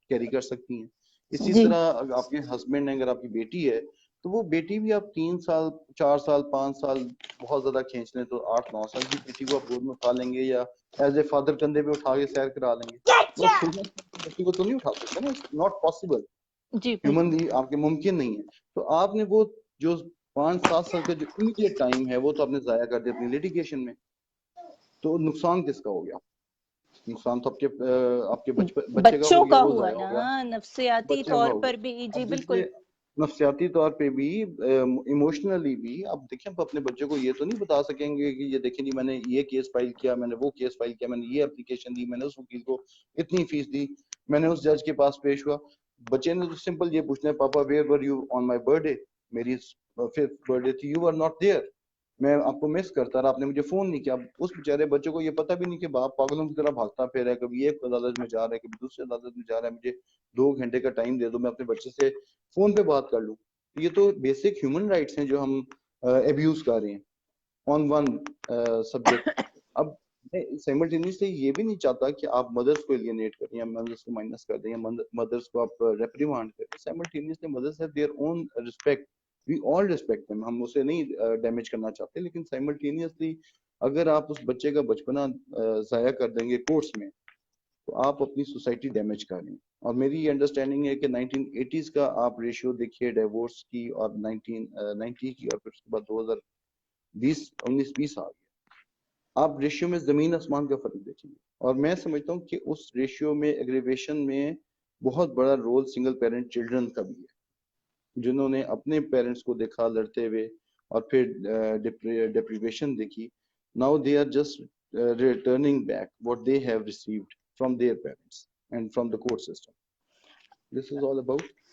کیری کر سکتی ہیں. اسی جی طرح اگر آپ کے ہسبینڈ ہیں، اگر آپ کی بیٹی ہے، تو وہ بیٹی بھی آپ 3 سال 4 سال 5 سال بہت زیادہ کھینچ لیں تو 8-9 سال کی بیٹی کو آپ گود میں اٹھا لیں گے، یا ایز اے فادر کندھے پہ اٹھا کے سیر کرا لیں گے. وہ 16 سال کی بچی کو تو نہیں اٹھا سکتے نا. اٹس ناٹ پاسبل، جی بالکل. ہیومنلی آپ کے ممکن نہیں ہے. تو آپ نے وہ جو 5-7 سال کا جو امیڈیٹ ٹائم ہے وہ تو آپ نے ضائع کر دیا اپنی لیٹیگیشن میں. تو نقصان کس کا ہو گیا؟ نقصان تو آپ کے بچے کا بچوں ہو گیا، کا وہ ہوا ضائع ہو گیا، نا، نفسیاتی بچے کا طور ہو گیا. پر بھی. جی اب بالکل. دیکھیے، نفسیاتی طور پہ بھی، ایموشنلی بھی. آپ دیکھیں، آپ اپنے بچے کو یہ تو نہیں بتا سکیں گے کہ یہ دیکھیں جی میں نے یہ کیس فائل کیا، میں نے وہ کیس فائل کیا، میں نے یہ اپلیکیشن دی، میں نے اس وکیل کو اتنی فیس دی، میں نے اس جج کے پاس پیش ہوا. بچے نے تو سمپل یہ پوچھنا ہے، papa where were you on my birthday? میری 5th برتھ ڈے تھی، یو آر ناٹ دیئر، میں آپ کو مس کرتا رہا، آپ نے مجھے فون نہیں کیا. اس بیچارے بچے کو یہ پتہ بھی نہیں کہ باپ پاگلوں کی طرح بھاگتا پھر رہا ہے، کبھی ایک عدالت میں جا رہا ہے، کبھی دوسری عدالت میں جا رہا ہے. مجھے 2 گھنٹے کا ٹائم دے دو، میں اپنے بچے سے فون پہ بات کر لوں. یہ تو بیسک ہیومن رائٹس ہیں جو ہم ابیوز کر رہے ہیں آن ون سبجیکٹ. اب میں سائملٹینیسلی یہ بھی نہیں چاہتا کہ آپ مدرس کو ایلینیٹ کریں یا مدرس کو مائنس کر دیں یا مدرس کو آپ ریپریمانڈ کریں. Simultaneously mothers have their own respect, we all respect them, ہم اسے نہیں ڈیمیج کرنا چاہتے. لیکن سائملٹینیسلی اگر آپ اس بچے کا بچپنا ضائع کر دیں گے کورٹس میں، تو آپ اپنی سوسائٹی ڈیمیج کر رہے ہیں. اور میری یہ انڈرسٹینڈنگ ہے کہ 1980s کا آپ ریشیو دیکھیے ڈیورس کی، اور 1990 کی، اور پھر اس کے بعد 2019-20 آ گیا. آپ ریشیو میں زمین آسمان کا فرق دیکھیں گے. اور میں سمجھتا ہوں کہ اس ریشیو میں ایگریویشن میں بہت بڑا رول سنگل پیرنٹ چلڈرن کا بھی ہے، جنہوں نے اپنے پیرنٹس کو دیکھا لڑتے ہوئے اور پھر ڈپریویشن دیکھی. Now they are just returning back what they have received from their parents. and from the court system. This is all about.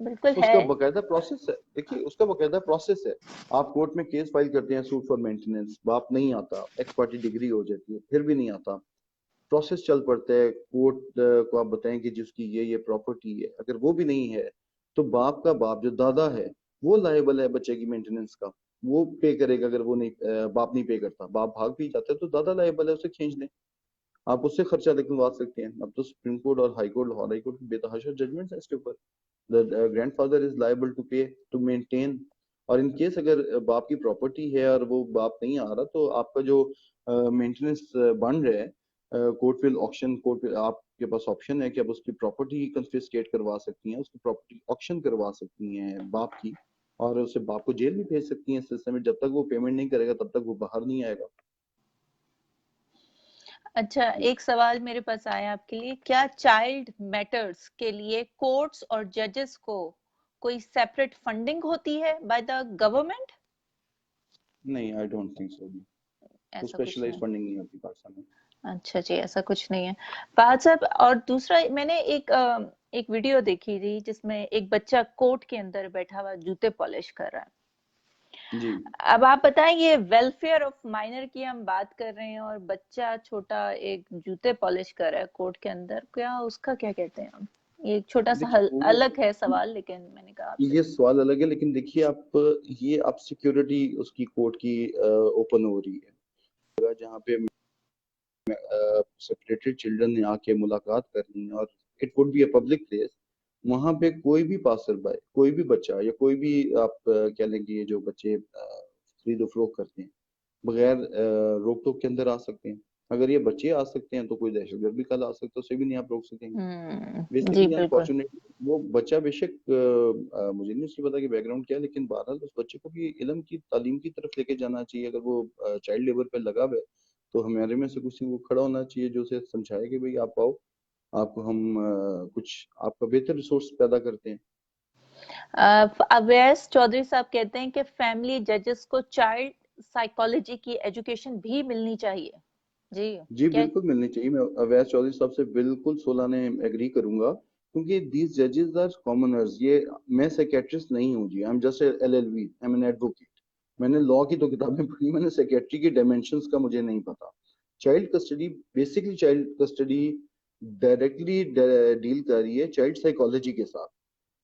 بالکل اس ہے. کا باقاعدہ پروسیس ہے. دیکھیے اس کا باقاعدہ پروسیس ہے. آپ کورٹ میں کیس فائل کرتے ہیں سوٹ فار مینٹیننس, باپ نہیں آتا, ایکس پارٹی ڈگری ہو جاتی ہے, پھر بھی نہیں آتا, پروسیس چل پڑتا ہے. کورٹ کو آپ بتائیں کہ جس کی یہ پراپرٹی ہے, اگر وہ بھی نہیں ہے تو باپ کا باپ جو دادا ہے وہ لائبل ہے بچے کی مینٹیننس کا, وہ پے کرے گا. اگر وہ نہیں, باپ نہیں پے کرتا, باپ بھاگ بھی جاتا ہے تو دادا لائبل ہے, اسے کھینچ لیں. آپ اس سے خرچہ نکلوا سکتے ہیں. اب تو سپریم کورٹ اور ہائی کورٹ, ہائی کورٹ بے تحاشا ججمنٹس ہیں اس کے اوپر. The grandfather is liable to pay to maintain. اور ان کیس اگر باپ کی پراپرٹی ہے اور وہ باپ نہیں آ رہا تو آپ کا جو مینٹیننس بن رہا ہے, کورٹ ول آکشن, کورٹ آپ کے پاس آپشن ہے کہ آپ اس کی پراپرٹی کنفسکیٹ کروا سکتی ہیں, اس کی پراپرٹی آکشن کروا سکتی ہیں باپ کی, اور اسے باپ کو جیل بھی بھیج سکتی ہیں اس سلسلے میں. جب تک وہ پیمنٹ نہیں کرے گا تب تک وہ باہر نہیں آئے گا. اچھا, ایک سوال میرے پاس آیا آپ کے لیے, کیا چائلڈ میٹرز کے لیے کورٹس اور ججز کو کوئی سیپریٹ فنڈنگ ہوتی ہے بائی دا گورنمنٹ؟ نہیں, آئی ڈونٹ تھنک سو جی, کوئی ایسا کچھ اسپیشلائز نہیں. فنڈنگ نہیں ہوتی پاکستان میں. اچھا جی, ایسا کچھ نہیں ہے فہد صاحب. اور دوسرا, میں نے ایک ویڈیو دیکھی تھی جس میں ایک بچہ کورٹ کے اندر بیٹھا ہوا جوتے پالش کر رہا ہے. جی اب آپ بتائیں, یہ ویلفیئر آف مائنر کی ہم بات کر رہے ہیں اور بچہ چھوٹا ایک جوتے پالش کر رہا ہے کورٹ کے اندر, کیا اس کا کیا کہتے ہیں ہم؟ یہ ایک چھوٹا سا دیکھیے وہ الگ ہے سوال, لیکن میں نے کہا آپ سے. یہ سوال الگ ہے, لیکن دیکھیے آپ, یہ اب سیکیورٹی اس کی کورٹ کی اوپن ہو رہی ہے, جہاں پہ سیپریٹڈ چلڈرن نے آ کے ملاقات کرنی ہے, اور it would be a public place. وہاں پہ کوئی بھی پاسر بائی, کوئی بھی بچہ یا کوئی بھی آپ کہہ لیں کہ یہ جو بچے خرید و فروخت کرتے ہیں بغیر روک ٹوک کے اندر آ سکتے ہیں. اگر یہ بچے آ سکتے ہیں تو کوئی دہشت گرد بھی کل آ سکتا ہے, اسے بھی نہیں آپ روک سکیں گے. جی بیسیکلی بالکل. انفارچونیٹلی وہ بچہ بے شک, مجھے نہیں اس کی پتا کہ بیک گراؤنڈ کیا ہے, لیکن بہرحال اس بچے کو بھی علم کی, تعلیم کی طرف لے کے جانا چاہیے. اگر وہ چائلڈ لیبر پہ لگا ہوا ہے تو ہمارے میں سے کسی کو کھڑا ہونا چاہیے جو اسے سمجھائے کہ بھئی آپ آؤ, آپ کو ہم کچھ آپ کا بہتر ریسورس پیدا کرتے ہیں. اویس چودھری صاحب کہتے ہیں کہ فیملی ججز کو چائلڈ سائیکالوجی کی ایجوکیشن بھی ملنی چاہیے. جی کیا؟ بالکل ملنی چاہیے. میں اویس چودھری صاحب سے بالکل سولانے ایگری کروں گا, کیونکہ دیز ججز آر کامنرز. یہ میں سیکیٹرسٹ نہیں ہوں جی, I'm just L L B, I'm an advocate. میں نے لاء کی تو کتابیں پڑھی, میں نے سیکیٹری کی ڈائمینشنز کا مجھے نہیں پتا. Child custody, basically child custody directly deal کر رہی ہے چائلڈ سائیکالوجی کے ساتھ.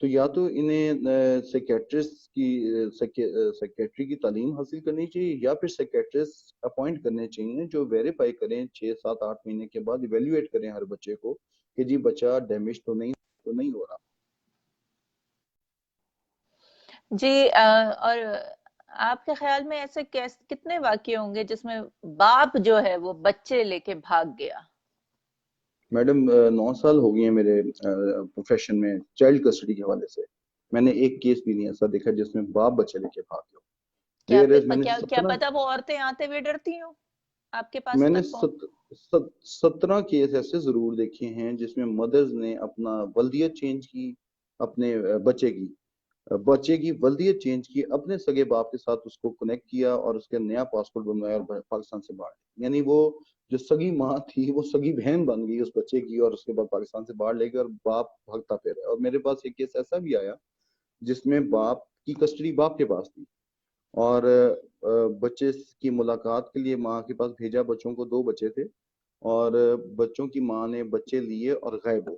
تو یا تو انہیں سیکیٹرسٹ کی سیکیٹری کی تعلیم حاصل کرنی چاہیے, یا پھر سیکیٹرسٹ اپوائنٹ کرنے چاہیے جو ویریفائی کریں 6 7 8 مہینے کے بعد, ایویلویٹ کریں ہر بچے کو کہ جی بچہ ڈیمیج تو نہیں ہو رہا. جی, اور آپ کے خیال میں ایسے کتنے واقعے ہوں گے جس میں باپ جو ہے وہ بچے لے کے بھاگ گیا؟ میڈم 9 سال ہو گئے ہیں میرے پروفیشن میں چائلڈ کسٹڈی کے حوالے سے. میں نے ایک کیس بھی نہیں ایسا دیکھا جس میں باپ بچے لے کے بھاگ گیا. کیا پتا وہ عورتیں آتے ہوئے ڈرتی ہوں آپ کے پاس میں نے تک پہنچ. 17 کیس ایسے ضرور دیکھے ہیں جس میں مدرز نے اپنا ولدیت چینج کی, اپنے بچے کی ولدیت چینج کی, اپنے سگے باپ کے ساتھ اس کو کنیکٹ کیا اور اس کے نیا پاسپورٹ بنوایا اور پاکستان سے باہر. یعنی وہ جو سگی ماں تھی وہ سگی بہن بن گئی اس بچے کی, اور اس کے بعد پاکستان سے باہر لے گئے اور باپ بھاگتا پھرا. اور میرے پاس ایک کیس ایسا بھی آیا جس میں باپ کی کسٹڈی باپ کے پاس تھی, اور بچے کی ملاقات کے لیے ماں کے پاس بھیجا بچوں کو. 2 بچے تھے اور بچوں کی ماں نے بچے لیے اور غائب ہو,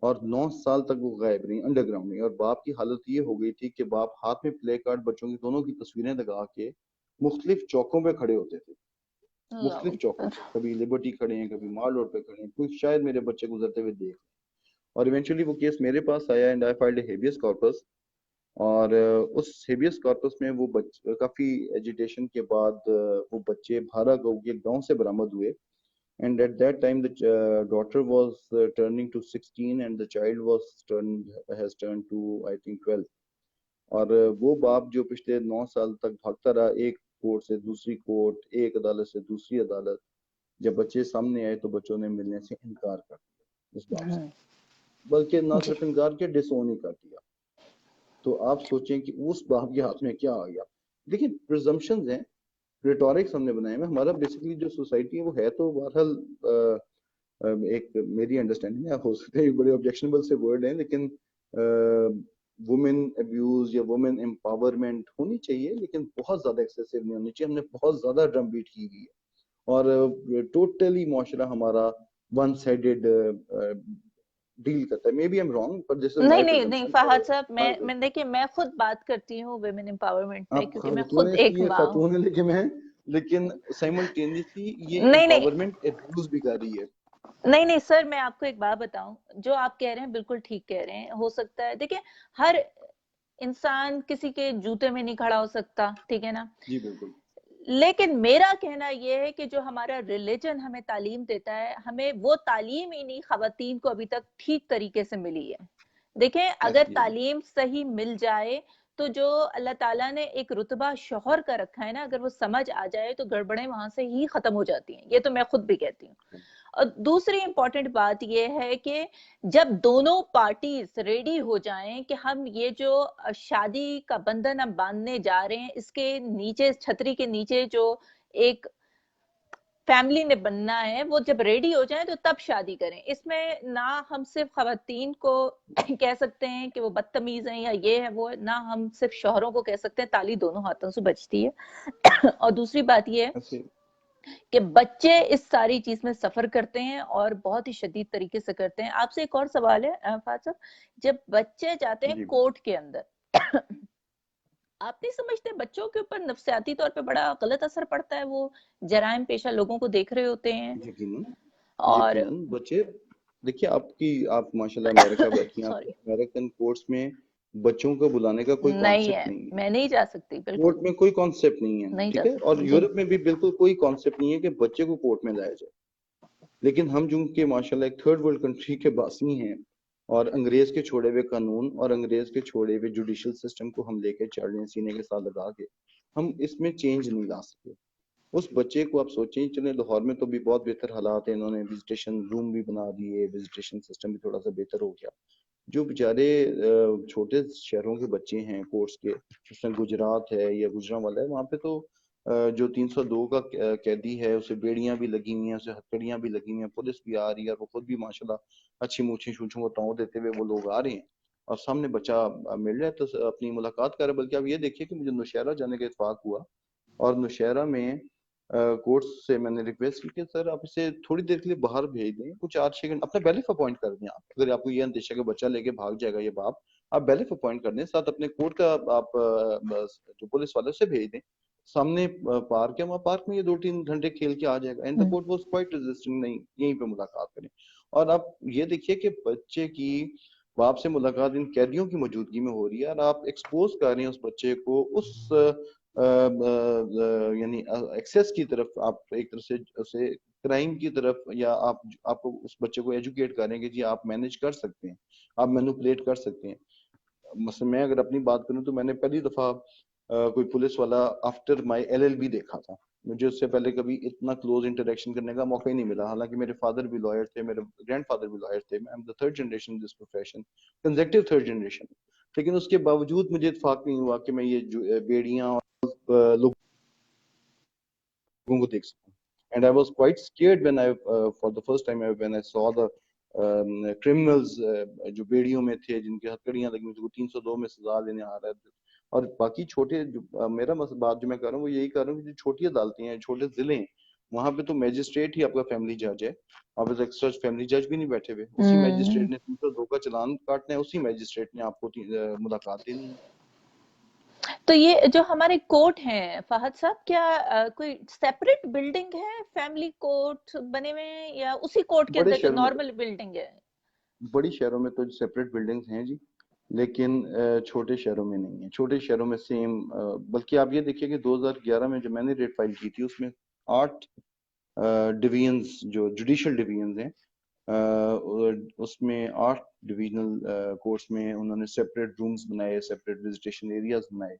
اور 9 سال تک وہ غائب رہی انڈر گراؤنڈ میں. اور باپ کی حالت یہ ہو گئی تھی کہ باپ ہاتھ میں پلے کارڈ بچوں کی دونوں کی تصویریں لگا کے مختلف چوکوں پہ کھڑے ہوتے تھے, مختلف چوکوں پہ, کبھی لبرٹی کھڑے ہیں, کبھی مال روڈ پہ کھڑے ہیں, کوئی شاید میرے بچے گزرتے ہوئے دیکھ. اور ایونچولی وہ کیس میرے پاس آیا and I filed a habeas corpus. اور اس ہیبیس کارپس میں وہ کافی ایجیٹیشن کے بعد وہ بچے بھارا گاؤں سے برآمد ہوئے. And at that time the daughter was turning to 16 and the child has turned to I think 12. اور وہ باپ جو پچھلے 9 سال تک بھاگتا رہا ایک کورٹ سے دوسری کورٹ, ایک عدالت سے دوسری عدالت, جب بچے سامنے آئے تو بچوں نے ملنے سے انکار کر دیا اس باپ سے, بلکہ نہ صرف انکار کیا, ڈس اون ہی کر دیا. تو آپ سوچیں کہ اس باپ کے ہاتھ میں کیا آ گیا. دیکھیں پرزمپشنز ہیں, ریٹورکس ہم نے بنائے ہیں. ہمارا بیسیکلی جو سوسائٹی ہے وہ ہے تو بہرحال ایک میری انڈرسٹینڈنگ ہے, ہو سکتا ہے بڑے آبجیکشنبل سے ورڈ ہیں, لیکن وومن ابیوز یا وومن امپاورمنٹ ہونی چاہیے لیکن بہت زیادہ ایکسیسو نہیں ہونی چاہیے. ہم نے بہت زیادہ ڈرم بیٹ کی ہوئی ہے اور ٹوٹلی معاشرہ ہمارا ون سائڈڈ ڈیل کرتا ہے. مے بی ایم رانگ پر دس از نہیں مائی نہیں نہیں فہد صاحب، پرزمپشن. میں دیکھیے میں خود بات کرتی ہوں ویمن امپاورمنٹ پہ آپ کیونکہ میں خاتون خود ایک ہیں ماں ہوں. خاتون ہیں لیکن سائملٹینیسلی یہ نہیں نہیں امپاورمنٹ ابیوز بھی کر رہی ہے. نہیں نہیں سر، میں آپ کو ایک بات بتاؤں، جو آپ کہہ رہے ہیں بالکل ٹھیک کہہ رہے ہیں. ہو سکتا ہے دیکھیں ہر انسان کسی کے جوتے میں نہیں کھڑا ہو سکتا، ٹھیک ہے نا. جی بالکل. لیکن میرا کہنا یہ ہے کہ جو ہمارا ریلیجن ہمیں تعلیم دیتا ہے، ہمیں وہ تعلیم ہی نہیں خواتین کو ابھی تک ٹھیک طریقے سے ملی ہے. دیکھیں اگر تعلیم صحیح مل جائے تو جو اللہ تعالیٰ نے ایک رتبہ شوہر کا رکھا ہے نا، اگر وہ سمجھ آ جائے تو گڑبڑیں وہاں سے ہی ختم ہو جاتی ہیں. یہ تو میں خود بھی کہتی ہوں. اور دوسری امپورٹنٹ بات یہ ہے کہ جب دونوں پارٹیز ریڈی ہو جائیں کہ ہم یہ جو شادی کا بندھن ہم باندھنے جا رہے ہیں، اس کے نیچے چھتری کے نیچے جو ایک فیملی نے بننا ہے، وہ جب ریڈی ہو جائیں تو تب شادی کریں. اس میں نہ ہم صرف خواتین کو کہہ سکتے ہیں کہ وہ بدتمیز ہیں یا یہ ہے وہ، نہ ہم صرف شوہروں کو کہہ سکتے ہیں. تالی دونوں ہاتھوں سے بجتی ہے. اور دوسری بات یہ ہے کہ بچے اس ساری چیز میں سفر کرتے ہیں اور بہت ہی شدید طریقے سے کرتے ہیں. آپ سے ایک اور سوال ہے فہد صاحب، جب بچے جاتے ہیں کورٹ کے اندر، آپ نہیں سمجھتے بچوں کے اوپر نفسیاتی طور پہ بڑا غلط اثر پڑتا ہے؟ وہ جرائم پیشہ لوگوں کو دیکھ رہے ہوتے ہیں اور بچے دیکھیے آپ ماشاءاللہ امریکہ بیٹھی ہیں، سوری امریکن کورٹس میں بچوں کو بلانے کا کوئی نہیں کانسیپٹ ہے، نہیں ہے. میں نہیں جا سکتی بالکل کورٹ میں کوئی کانسیپٹ نہیں ہے، نہیں ٹھیک جا ہے. اور سکتی جی. یورپ میں بھی بالکل کوئی کانسیپٹ نہیں ہے کہ بچے کو کورٹ میں لایا جائے. لیکن ہم جو کہ ماشاءاللہ ایک تھرڈ ورلڈ کنٹری کے باسنی ہیں اور انگریز کے چھوڑے ہوئے قانون اور انگریز کے چھوڑے ہوئے جوڈیشل سسٹم کو ہم لے کے چل رہے ہیں سینے کے ساتھ لگا کے، ہم اس میں چینج نہیں لا سکتے. اس بچے کو آپ سوچیں، چلیں لاہور میں تو بھی بہت بہتر حالات ہیں، انہوں نے وزیٹیشن روم بھی بنا دیے، وزیٹیشن سسٹم بھی تھوڑا سا بہتر ہو گیا. جو بیچارے چھوٹے شہروں کے بچے ہیں کورٹس کے، جس میں گجرات ہے یا گجرانوالہ ہے، وہاں پہ تو جو 302 کا قیدی ہے اسے بیڑیاں بھی لگی ہوئی ہیں، اسے ہتھکڑیاں بھی لگی ہوئی ہیں، پولیس بھی آ رہی ہے اور وہ خود بھی ماشاءاللہ اچھی موچھی شوچھوں کو ٹاؤں دیتے ہوئے وہ لوگ آ رہے ہیں اور سامنے بچہ مل رہا ہے تو اپنی ملاقات کر رہے. بلکہ اب یہ دیکھیے کہ مجھے نوشہرہ جانے کا اتفاق ہوا اور نوشہرہ میں کورٹ سے میں نے ریکویسٹ کی کہ سر آپ اسے تھوڑی دیر کے لیے باہر بھیج دیں، کچھ 4-6 گھنٹے اپنا بیلف اپوائنٹ کر دیں. آپ اگر آپ کو یہ اندیشہ کہ بچہ لے کے بھاگ جائے گا یہ باپ، آپ بیلف اپوائنٹ کر دیں، ساتھ اپنے کورٹ کا آپ جو پولیس والے سے بھیج دیں. سامنے پارک ہے، وہاں پارک میں یہ 2-3 گھنٹے کھیل کے آ جائے گا. And the court was quite resisting, نہیں یہیں پہ ملاقات کریں. اور آپ یہ دیکھیے کہ بچے کی باپ سے ملاقات ان قیدیوں کی موجودگی میں ہو رہی ہے اور آپ ایکسپوز کر رہے ہیں اس بچے کو اس یعنی ایکسیس کی طرف، آپ ایک طرف سے اسے کرائم کی طرف، یا آپ کو اس بچے کو ایجوکیٹ کریں کہ جی آپ مینج کر سکتے ہیں، آپ مینوپولیٹ کر سکتے ہیں. مثلا میں اگر اپنی بات کروں تو میں نے پہلی دفعہ کوئی پولیس والا آفٹر مائی LLB دیکھا تھا. مجھے اس سے پہلے کبھی اتنا کلوز انٹریکشن کرنے کا موقع ہی نہیں ملا. حالانکہ میرے فادر بھی لائر تھے، میرے گرینڈ فادر بھی لائر تھے، میں third generation this profession, consecutive third generation. لیکن اس کے باوجود مجھے اتفاق نہیں ہوا کہ میں یہ بیڑیاں اور لوگوں کو دیکھ سکوں. And I was quite scared when for the first time when I saw the criminals جو بیڑیوں میں تھے، جن کے ہتھکڑیاں لگی ہوئی تھی، وہ 302 میں سزا لینے آ رہے تھے. اور باقی چھوٹے میرا بات جو میں کر رہا ہوں وہ یہی کر رہا ہوں کہ جو چھوٹی عدالتیں ہیں، چھوٹے ضلع ہیں، وہاں پہ تو میجسٹریٹ ہی آپ کا فیملی جج ہے. آپ ایکسٹرا فیملی جج بھی نہیں بیٹھے ہوئے، اسی میجسٹریٹ نے 302 کا چلان کاٹنا ہے، اسی میجسٹریٹ نے آپ کو ملاقات دینی ہے. تو یہ جو ہمارے کورٹ ہیں فہد صاحب، کیا کوئی سیپریٹ بلڈنگ ہے فیملی کورٹ بنے ہوئے ہیں یا اسی کورٹ کے بڑے اندر جو شہروں میں نارمل بلڈنگ ہے؟ بڑی شہروں میں تو سیپریٹ بلڈنگز ہیں جی، لیکن چھوٹے شہروں میں نہیں ہیں. چھوٹے شہروں میں سیم، بلکہ آپ یہ دیکھیے کہ 2011 میں جو میں نے ریٹ فائل کی تھی اس میں 8 ڈویژنز جو جوڈیشل ڈویژنز ہیں، اس میں 8 ڈویژنل کورٹس میں انہوں نے سیپریٹ رومز بنائے، سیپریٹ وزیٹیشن ایریاز بنائے.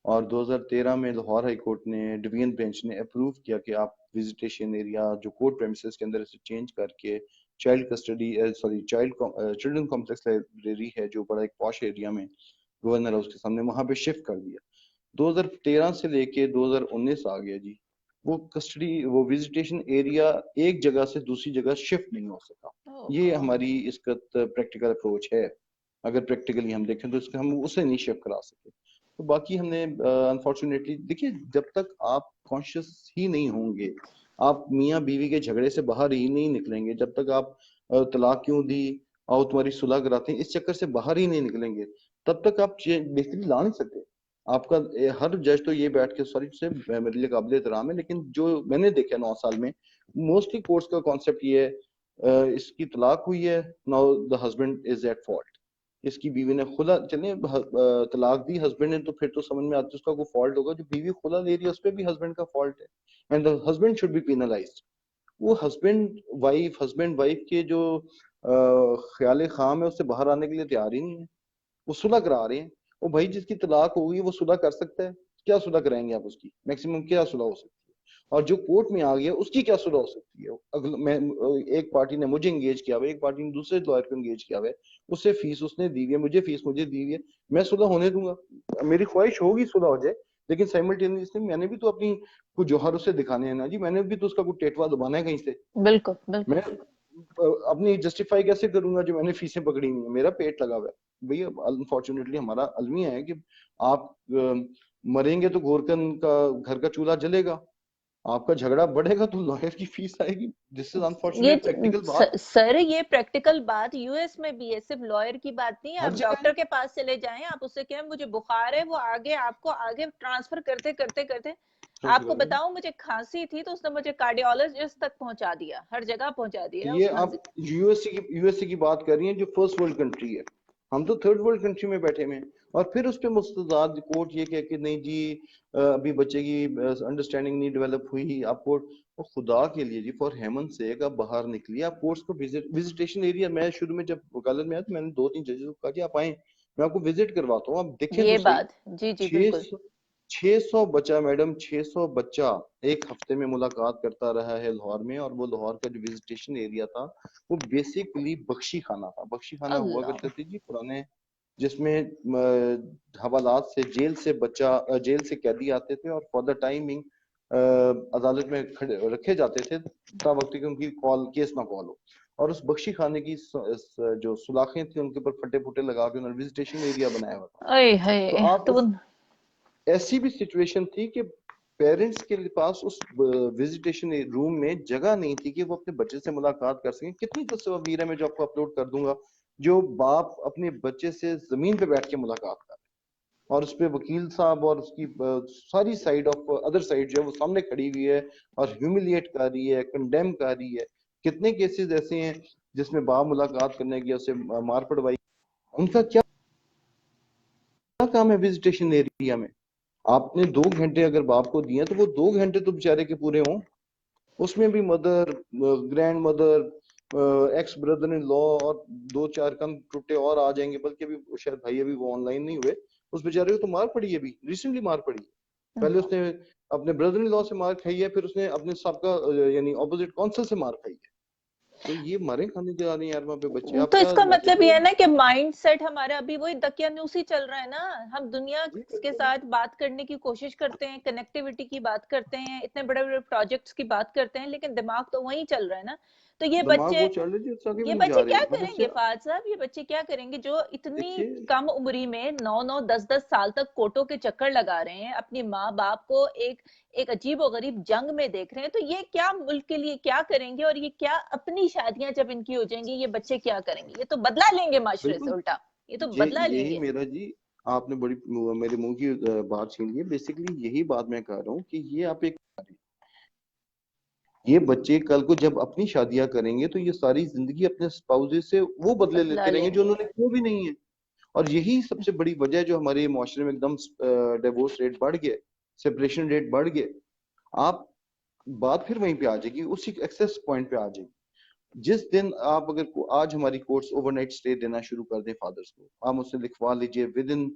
اور 2013 میں لاہور ہائی کورٹ نے ڈویژن بینچ نے اپروو کیا کہ آپ وزیٹیشن ایریا جو کورٹ پریمیسز کے اندر اسے چینج کر کے child custody children complex library ہے جو بڑا ایک پاش ایریا میں گورنر ہاؤس کے سامنے، وہاں پہ شفٹ کر دیا. 2013 سے لے کے 2019 آ گیا جی، وہ کسٹڈی وہ وزیٹیشن ایریا ایک جگہ سے دوسری جگہ شفٹ نہیں ہو سکا. یہ ہماری اس کا پریکٹیکل اپروچ ہے. اگر پریکٹیکلی ہم دیکھیں تو اس کا ہم اسے نہیں شیف کرا سکتے. تو باقی ہم نے انفارچونیٹلی دیکھیے جب تک آپ کانشیس ہی نہیں ہوں گے, آپ میاں بیوی کے جھگڑے سے باہر ہی نہیں نکلیں گے, جب تک آپ طلاق کیوں دی اور تمہاری صلح کراتے ہیں اس چکر سے باہر ہی نہیں نکلیں گے, تب تک آپ بہتری لا نہیں سکتے. آپ کا ہر جج تو یہ بیٹھ کے سوری سے میرے لیے قابل احترام ہے, لیکن جو میں نے دیکھا 9 سال میں موسٹلی کورٹس کا کانسیپٹ یہ ہے اس کی طلاق ہوئی ہے, now the husband is at fault. اس کی بیوی نے خلا چلیں طلاق دی ہسبینڈ نے, تو پھر تو سمجھ میں آتی ہے اس کا کوئی فالٹ ہوگا. جو بیوی خلا لے رہی ہے اس پہ بھی ہسبینڈ کا فالٹ ہے, and the husband should be penalised. وہ ہسبینڈ وائف کے جو خیال خام ہے اس سے باہر آنے کے لیے تیار ہی نہیں ہے, وہ صلح کرا رہے ہیں. وہ بھائی جس کی طلاق ہوگی وہ صلح کر سکتا ہے, کیا صلح کرائیں گے آپ اس کی, میکسیمم کیا صلح ہو سکتی ہے, اور جو کورٹ میں آ گیا اس کی کیا صلح ہو سکتی ہے. ایک پارٹی نے مجھے انگیج کیا ہوا ہے, ایک پارٹی نے دوسرے لائر کو انگیج کیا ہوا ہے, اس سے فیس اس نے دی ہوئی ہے, مجھے فیس مجھے دی ہوئی ہے, میں صلح ہونے دوں گا. میری خواہش ہوگی صلح ہو جائے, لیکن سائملٹینیسلی میں نے بھی تو اپنی کچھ جوہر اسے دکھانے ہیں نا جی, میں نے بھی تو اس کا کوئی ٹیٹوا دبانا ہے کہیں سے. بالکل بالکل. میں اپنی جسٹیفائی کیسے کروں گا جو میں نے فیسیں پکڑی ہوئی ہیں, میرا پیٹ لگا ہوا ہے. بھئی انفارچونیٹلی ہمارا المیہ ہے کہ آپ مریں گے تو گورکن کا گھر کا چولہا جلے گا, آپ کا جھگڑا بڑھے گا تو لائر کی فیس آئے گی. دس از انفارچونیٹ پریکٹیکل بات. سر یہ پریکٹیکل بات یو ایس میں بھی ہے, صرف لائر کی بات نہیں ہے. ہر آپ جگہ ڈاکٹر کے پاس چلے جائیں, آپ اس سے کہیں مجھے بخار ہے, وہ آگے آپ کو آگے ٹرانسفر کرتے کرتے کرتے آپ کو بتاؤں مجھے کھانسی تھی تو اس نے مجھے کارڈیولوجسٹ تک پہنچا دیا, ہر جگہ پہنچا دیا. یہ آپ یو ایس سی کی بات کر رہی ہیں جو فرسٹ ورلڈ کنٹری ہے, ہم تو تھرڈ ورلڈ کنٹری میں بیٹھے ہوئے ہیں. اور پھر اس پہ مستضاد کورٹ یہ کہہ کہ نہیں جی ابھی بچے کی انڈرسٹینڈنگ نہیں ڈیولپ ہوئی. آپ کورٹ خدا کے لیے جی فار ہیمن سیک آپ باہر نکلیے, آپ کورٹس کو وزٹیشن ایریا. میں شروع میں جب وکالت میں آیا تو میں نے 2-3 ججز کو کہا کہ آپ آئیں میں آپ کو وزٹ کرواتا ہوں, آپ دیکھیں یہ تو صحیح. بات جی جی بالکل. 600 بچہ میڈم 600 بچہ ایک ہفتے میں ملاقات کرتا رہا ہے لاہور میں, اور وہ لاہور کا جو وزٹیشن ایریا تھا وہ بیسیکلی بخشی خانہ تھا. بخشی خانہ ہوا اللہ کرتے تھے جی پرانے, جس میں حوالات سے جیل سے قیدی آتے تھے اور فار دا ٹائمنگ عدالت میں رکھے جاتے تھے تا وقت کہ ان کی کیس نہ کال ہو. اور اس بخشی خانے کی جو سلاخیں تھیں ان کے اوپر پھٹے پھٹے لگا کے انہوں نے وزٹیشن ایریا بنایا ہوا تھا. اے تو ہے آپ تو ایسی بھی سچویشن تھی کہ پیرنٹس کے پاس اس وزٹیشن روم میں جگہ نہیں تھی کہ وہ اپنے بچے سے ملاقات کر سکیں. کتنی تصاویر ہے میں جو آپ کو اپلوڈ کر دوں گا, جو باپ اپنے بچے سے زمین پہ بیٹھ کے ملاقات کر رہے ہیں, اور اس پہ وکیل صاحب اور اس کی ساری سائڈ آف ادر سائڈ جو ہے وہ سامنے کھڑی ہوئی ہے اور ہیوملیٹ کر رہی ہے, کنڈیم کر رہی ہے. کتنے کیسز ایسے ہیں جس میں باپ ملاقات کرنے گیا, اسے مار پڑوائی. ان کا کیا کام ہے وزٹیشن ایریا میں؟ آپ نے 2 گھنٹے اگر باپ کو دیے تو وہ 2 گھنٹے تو بیچارے کے پورے ہوں. اس میں بھی mother, grandmother, ex brother in law اور 2-4 کم ٹوٹے اور آ جائیں گے, بلکہ ابھی شاید بھائی ابھی وہ آن لائن نہیں ہوئے. اس بیچارے کو تو مار پڑی ہے, ابھی ریسنٹلی مار پڑی ہے. پہلے اس نے اپنے بردر ان لا سے مار کھائی ہے, پھر اس نے اپنے سابقہ یعنی اپوزٹ کونسل سے مار کھائی ہے. تو یہ مارے کھانے جا رہے ہیں یار وہاں پہ بچے. آپ تو کیا اس کا مطلب یہ ہے نا کہ مائنڈ سیٹ ہمارا ابھی وہی دقیانوسی چل رہا ہے نا. ہم دنیا کے ساتھ بات کرنے کی کوشش کرتے ہیں, کنیکٹیوٹی کی بات کرتے ہیں, اتنے بڑے بڑے پروجیکٹس کی بات کرتے ہیں, لیکن دماغ تو وہیں چل رہا ہے نا. تو یہ دماغ بچے وہ چل رہے تھے بھی یہ نہیں بچے جا کیا رہے. ہم کریں اس سے گے فہد صاحب, یہ بچے کیا کریں گے جو اتنی دیکھیے کم عمری میں 9-9 10-10 سال تک کوٹوں کے چکر لگا رہے ہیں, اپنی ماں باپ کو ایک عجیب و غریب جنگ میں دیکھ رہے ہیں. تو یہ کیا ملک کے لیے کیا کریں گے, اور یہ کیا اپنی شادیاں جب ان کی ہو جائیں گی یہ بچے کیا کریں گے؟ یہ تو بدلہ لیں گے معاشرے سے بالکل الٹا, یہ تو بدلہ لیں یہی گے. میرا جی آپ نے بڑی میرے منہ کی بات چھین لی. بیسیکلی یہی بات میں کہہ رہا ہوں کہ یہ آپ ایک یہ بچے کل کو جب اپنی شادیاں کریں گے تو یہ ساری زندگی اپنے اسپاؤزز سے وہ بدلے بدلہ لیتے رہیں گے لیں جو گے. انہوں نے کیوں بھی نہیں ہے. اور یہی سب سے بڑی وجہ ہے جو ہمارے معاشرے میں ایک دم ڈیورس ریٹ بڑھ گئے, سپریشن ریٹ بڑھ گئے. آپ بات پھر وہیں پہ آ جائے گی, اسی ایکسس پوائنٹ پہ آ جائے گی. جس دن آپ اگر آج ہماری کورٹس اوور نائٹ اسٹے دینا شروع کر دیں فادرس کو, آپ مجھ سے لکھوا لیجئے ود ان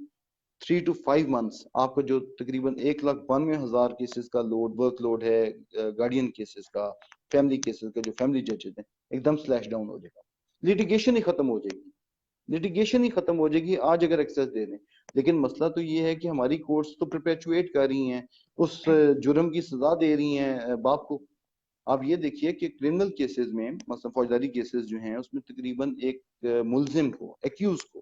3 to 5 months آپ کا جو تقریباً 1,92,000 کیسز کا ورک لوڈ ہے, گارڈین کیسز کا, فیملی کیسز کا, جو فیملی ججز ہیں, ایک دم سلیش ڈاؤن ہو جائے گا. لیٹیگیشن ہی ختم ہو جائے گی, لیٹیگیشن ہی ختم ہو جائے گی آج اگر ایکسیس دے دیں. لیکن مسئلہ تو یہ ہے کہ ہماری کورٹس تو پرپیچویٹ کر رہی ہیں, اس جرم کی سزا دے رہی ہیں باپ کو. آپ یہ دیکھیے کہ کرمنل کیسز میں مثلا فوجداری کیسز جو ہیں اس میں تقریباً ایک ملزم کو, ایکیوز کو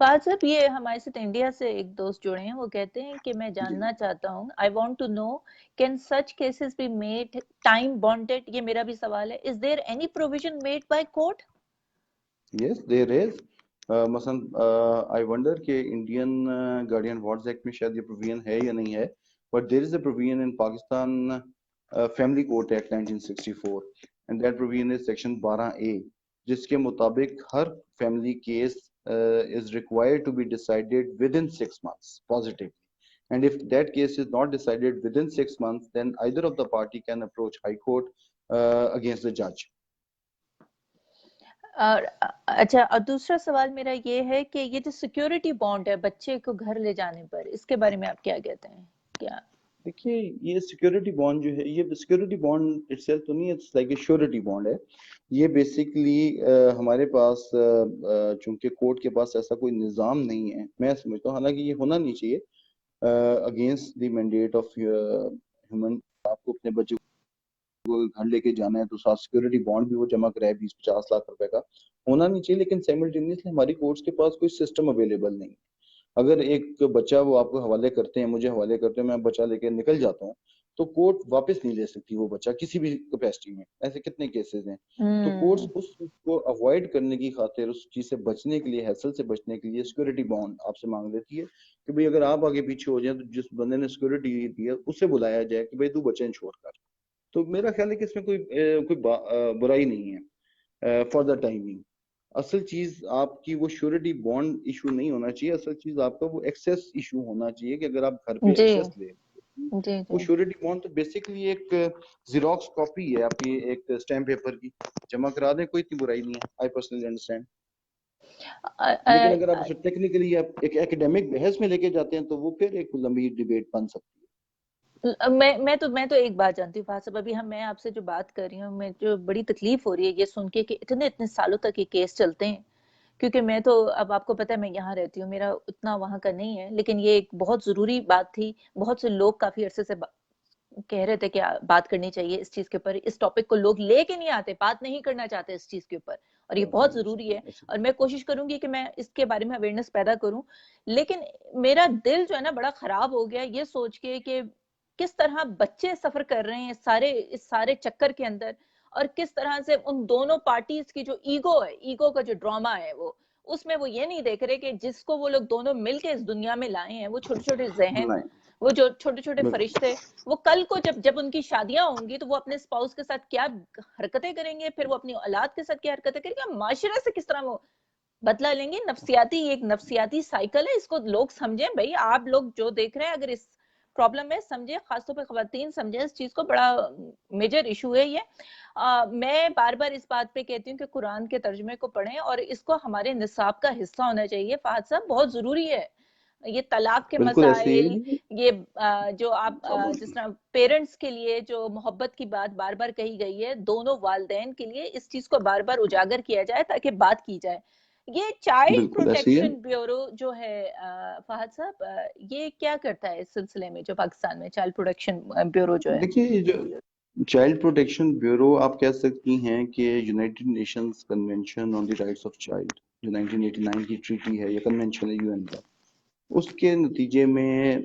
فہد صاحب یہ ہمارے ساتھ انڈیا سے ایک دوست جڑے ہیں، وہ کہتے ہیں کہ میں جاننا چاہتا ہوں، I want to know can such cases be made time bonded. یہ میرا بھی سوال ہے. Is there any provision made by court? Yes, there is. مثلاً I wonder کہ انڈین گارڈین واٹس ایکٹ میں شاید یہ پروویژن ہے یا نہیں ہے، but there is a provision in Pakistan Family Court Act 1964 and that provision is section 12A جس کے مطابق ہر family case is required to be decided within 6 months positively. And if that case is not decided within 6 months, then either of the party can approach High Court against the judge. اور اچھا، اور دوسرا سوال میرا یہ ہے کہ یہ جو سیکیورٹی بانڈ ہے بچے کو گھر لے جانے پر، اس کے بارے میں آپ کیا کہتے ہیں؟ کیا دیکھیے یہ سیکیورٹی بانڈ جو ہے، یہ سیکیورٹی بانڈ اٹ سیلف تو نہیں، it's like a surety bond ہے. یہ بیسیکلی ہمارے پاس چونکہ کورٹ کے پاس ایسا کوئی نظام نہیں ہے، میں سمجھتا ہوں، حالانکہ یہ ہونا نہیں چاہیے against the mandate of human. آپ کو اپنے بچے کو گھر لے کے جانا ہے تو ساتھ سیکیورٹی بانڈ بھی وہ جمع کرائے 20-50 لاکھ روپے کا، ہونا نہیں چاہیے. لیکن سائملٹینیسلی ہماری کورٹس کے پاس کوئی سسٹم اویلیبل نہیں. اگر ایک بچہ وہ آپ کو حوالے کرتے ہیں، مجھے حوالے کرتے ہیں، میں بچہ لے کے نکل جاتا ہوں تو کورٹ واپس نہیں لے سکتی وہ بچہ کسی بھی کیپیسٹی میں. ایسے کتنے کیسز ہیں. تو کورٹس اس چیز کو اوائڈ کرنے کی خاطر، اس چیز سے بچنے کے لیے، ہیسل سے بچنے کے لیے سیکورٹی بانڈ آپ سے مانگ لیتی ہے کہ بھئی اگر آپ آگے پیچھے ہو جائیں تو جس بندے نے سیکورٹی دی ہے اس سے بلایا جائے کہ بھئی تو بچے چھوڑ کر. تو میرا خیال ہے کہ اس میں کوئی برائی نہیں ہے فار دا ٹائمنگ. اصل چیز آپ کی وہ شیورٹی بانڈ ایشو نہیں ہونا چاہیے، اصل چیز آپ کا وہ ایکسیس ایشو ہونا چاہیے کہ اگر آپ گھر پہ جی ایکسیس لے. جی وہ جی شیورٹی بانڈ تو بیسیکلی ایک زیروکس کاپی ہے آپ کی ایک اسٹیمپ پیپر کی، جمع کرا دیں، کوئی اتنی برائی نہیں ہے. آئی پرسنلی انڈرسٹینڈ. لیکن اگر آپ اسے ٹیکنیکلی آپ ایک ایکڈیمک بحث میں لے کے جاتے ہیں تو وہ پھر ایک لمبی ڈیبیٹ بن سکتی ہے. میں تو ایک بات جانتی ہوں فاضل صاحب، ابھی میں آپ سے جو بات کر رہی ہوں، میں جو بڑی تکلیف ہو رہی ہے یہ سن کے کہ اتنے سالوں تک یہ کیس چلتے ہیں. کیونکہ میں تو، اب آپ کو پتہ ہے میں یہاں رہتی ہوں، میرا اتنا وہاں کا نہیں ہے، لیکن یہ ایک بہت ضروری بات تھی. بہت سے لوگ کافی عرصے سے کہہ رہے تھے کہ بات کرنی چاہیے اس چیز کے اوپر. اس ٹاپک کو لوگ لے کے نہیں آتے، بات نہیں کرنا چاہتے اس چیز کے اوپر، اور یہ بہت ضروری ہے. اور میں کوشش کروں گی کہ میں اس کے بارے میں اویئرنیس پیدا کروں. لیکن میرا دل جو ہے نا بڑا خراب ہو گیا یہ سوچ کے کہ کس طرح بچے سفر کر رہے ہیں اس سارے چکر کے اندر، اور کس طرح سے ان دونوں پارٹیز کی جو ایگو ہے، ایگو کا جو ڈراما ہے، وہ اس میں وہ یہ نہیں دیکھ رہے کہ جس کو وہ لوگ دونوں مل کے اس دنیا میں لائے ہیں، وہ چھوٹے چھوٹے ذہن، وہ جو چھوٹے چھوٹے فرشتے، وہ کل کو جب ان کی شادیاں ہوں گی تو وہ اپنے اسپاؤس کے ساتھ کیا حرکتیں کریں گے، پھر وہ اپنی اولاد کے ساتھ کیا حرکتیں کریں گے، معاشرے سے کس طرح وہ بدلہ لیں گے. ایک نفسیاتی سائیکل ہے. اس کو لوگ سمجھیں بھائی، آپ لوگ جو دیکھ رہے ہیں اگر اس پرابلم ہے سمجھے، خاص طور پہ خواتین سمجھیں اس چیز کو، بڑا میجر ایشو ہے یہ. میں بار بار اس بات پہ کہتی ہوں کہ قرآن کے ترجمے کو پڑھیں اور اس کو ہمارے نصاب کا حصہ ہونا چاہیے. فہد صاحب بہت ضروری ہے یہ طلاق کے مسائل، یہ جو آپ جس طرح پیرنٹس کے لیے جو محبت کی بات بار بار کہی گئی ہے، دونوں والدین کے لیے اس چیز کو بار بار اجاگر کیا جائے تاکہ بات کی جائے. یہ چائلڈ پروٹیکشن بیورو جو ہے فہد صاحب، یہ کیا کرتا ہے اس سلسلے میں جو پاکستان میں چائلڈ پروٹیکشن بیورو جو ہے؟ دیکھیے جو چائلڈ پروٹیکشن بیورو آپ کہہ سکتی ہیں کہ United nations convention on the rights of child جو 1989 کی ٹریٹی ہے یا کنونشن ہے یو این کا، اس کے نتیجے میں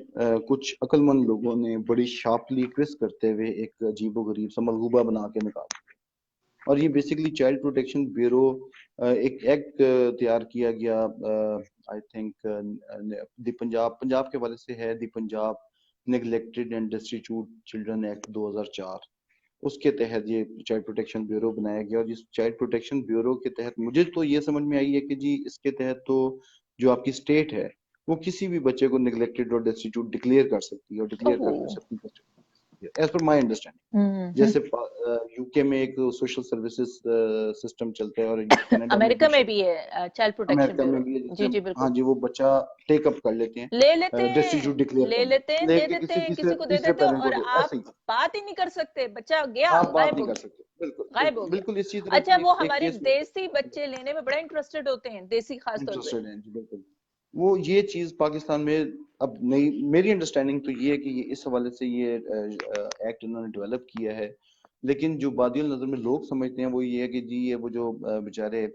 کچھ عقل مند لوگوں نے بڑی شارپلی ٹویسٹ کرتے ہوئے ایک عجیب و غریب سا ملغوبہ بنا کے نکال دیا. اور یہ بیسیکلی چائلڈ پروٹیکشن بیورو ایک ایکٹ تیار کیا گیا، آئی تھنک دی پنجاب کے حوالے سے ہے، the Punjab neglected and destitute children act 2004. اس کے تحت یہ چائلڈ پروٹیکشن بیورو بنایا گیا. اور جس چائلڈ پروٹیکشن بیورو کے تحت مجھے تو یہ سمجھ میں آئی ہے کہ جی اس کے تحت تو جو آپ کی اسٹیٹ ہے وہ کسی بھی بچے کو نیگلیکٹڈ اور ڈسٹیچیوٹ ڈکلیئر کر سکتی ہے، اور ڈکلیئر کر سکتی ہے ایز پر مائی انڈرسٹینڈنگ. جیسے یو کے میں ایک سوشل سروسز سسٹم چلتا ہے اور کینیڈا میں امریکہ میں بھی ہے چائلڈ پروٹیکشن امریکہ میں بیورو. بھی جی ہے. جی بالکل. ہاں جی، وہ بچہ ٹیک اپ کر لیتے ہیں، لے لیتے ڈسٹیچیوٹ ڈکلیئر لے لیتے ہیں، لے دے کے دیتے ہیں، کسی کو دے تیسرے دیتے ہیں، پیرنٹ اور کو آپ ایسے ہی بات ہی نہیں کر سکتے. بچہ گیا، آپ بات غائب نہیں ہو کر گیا، سکتے. بالکل غائب ہو گیا. بالکل اسی طرح اچھا، وہ ایک ہمارے کیس میں دیسی بچے لینے میں بڑا انٹرسٹڈ ہوتے ہیں، دیسی خاص طور پہ. انٹرسٹڈ ہیں جی. بالکل وہ یہ چیز پاکستان میں اب نئی، میری انڈرسٹینڈنگ تو یہ ہے کہ یہ اس حوالے سے یہ ایکٹ انہوں نے ڈیولپ کیا ہے. لیکن جو بادی النظر میں لوگ سمجھتے ہیں وہ یہ ہے کہ جی یہ وہ جو بیچارے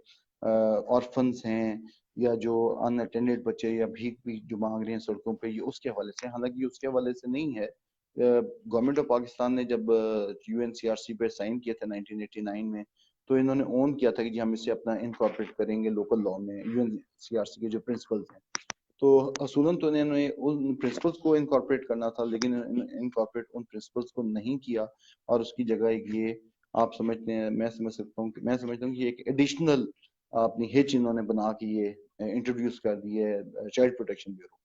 آرفنس ہیں یا جو ان اٹینڈڈ بچے یا بھیک بھی جو مانگ رہے ہیں سڑکوں پہ، یہ اس کے حوالے سے، حالانکہ اس کے حوالے سے نہیں ہے۔ گورنمنٹ آف پاکستان نے جب U N C R C پہ سائن کیا تھا 1989 میں، تو انہوں نے اون کیا تھا کہ جی ہم اسے اپنا انکارپوریٹ کریں گے لوکل لاء میں، U N C R C کے جو پرنسپلز ہیں۔ تو اصولاً تو انہوں نے ان پرنسپلز کو انکارپوریٹ کرنا تھا، لیکن انکارپوریٹ ان پرنسپلز کو نہیں کیا، اور اس کی جگہ یہ آپ سمجھتے ہیں، میں سمجھتا ہوں کہ ایک ایڈیشنل اپنی ہچ انہوں نے بنا کے یہ انٹروڈیوس کر دی ہے چائلڈ پروٹیکشن بیورو۔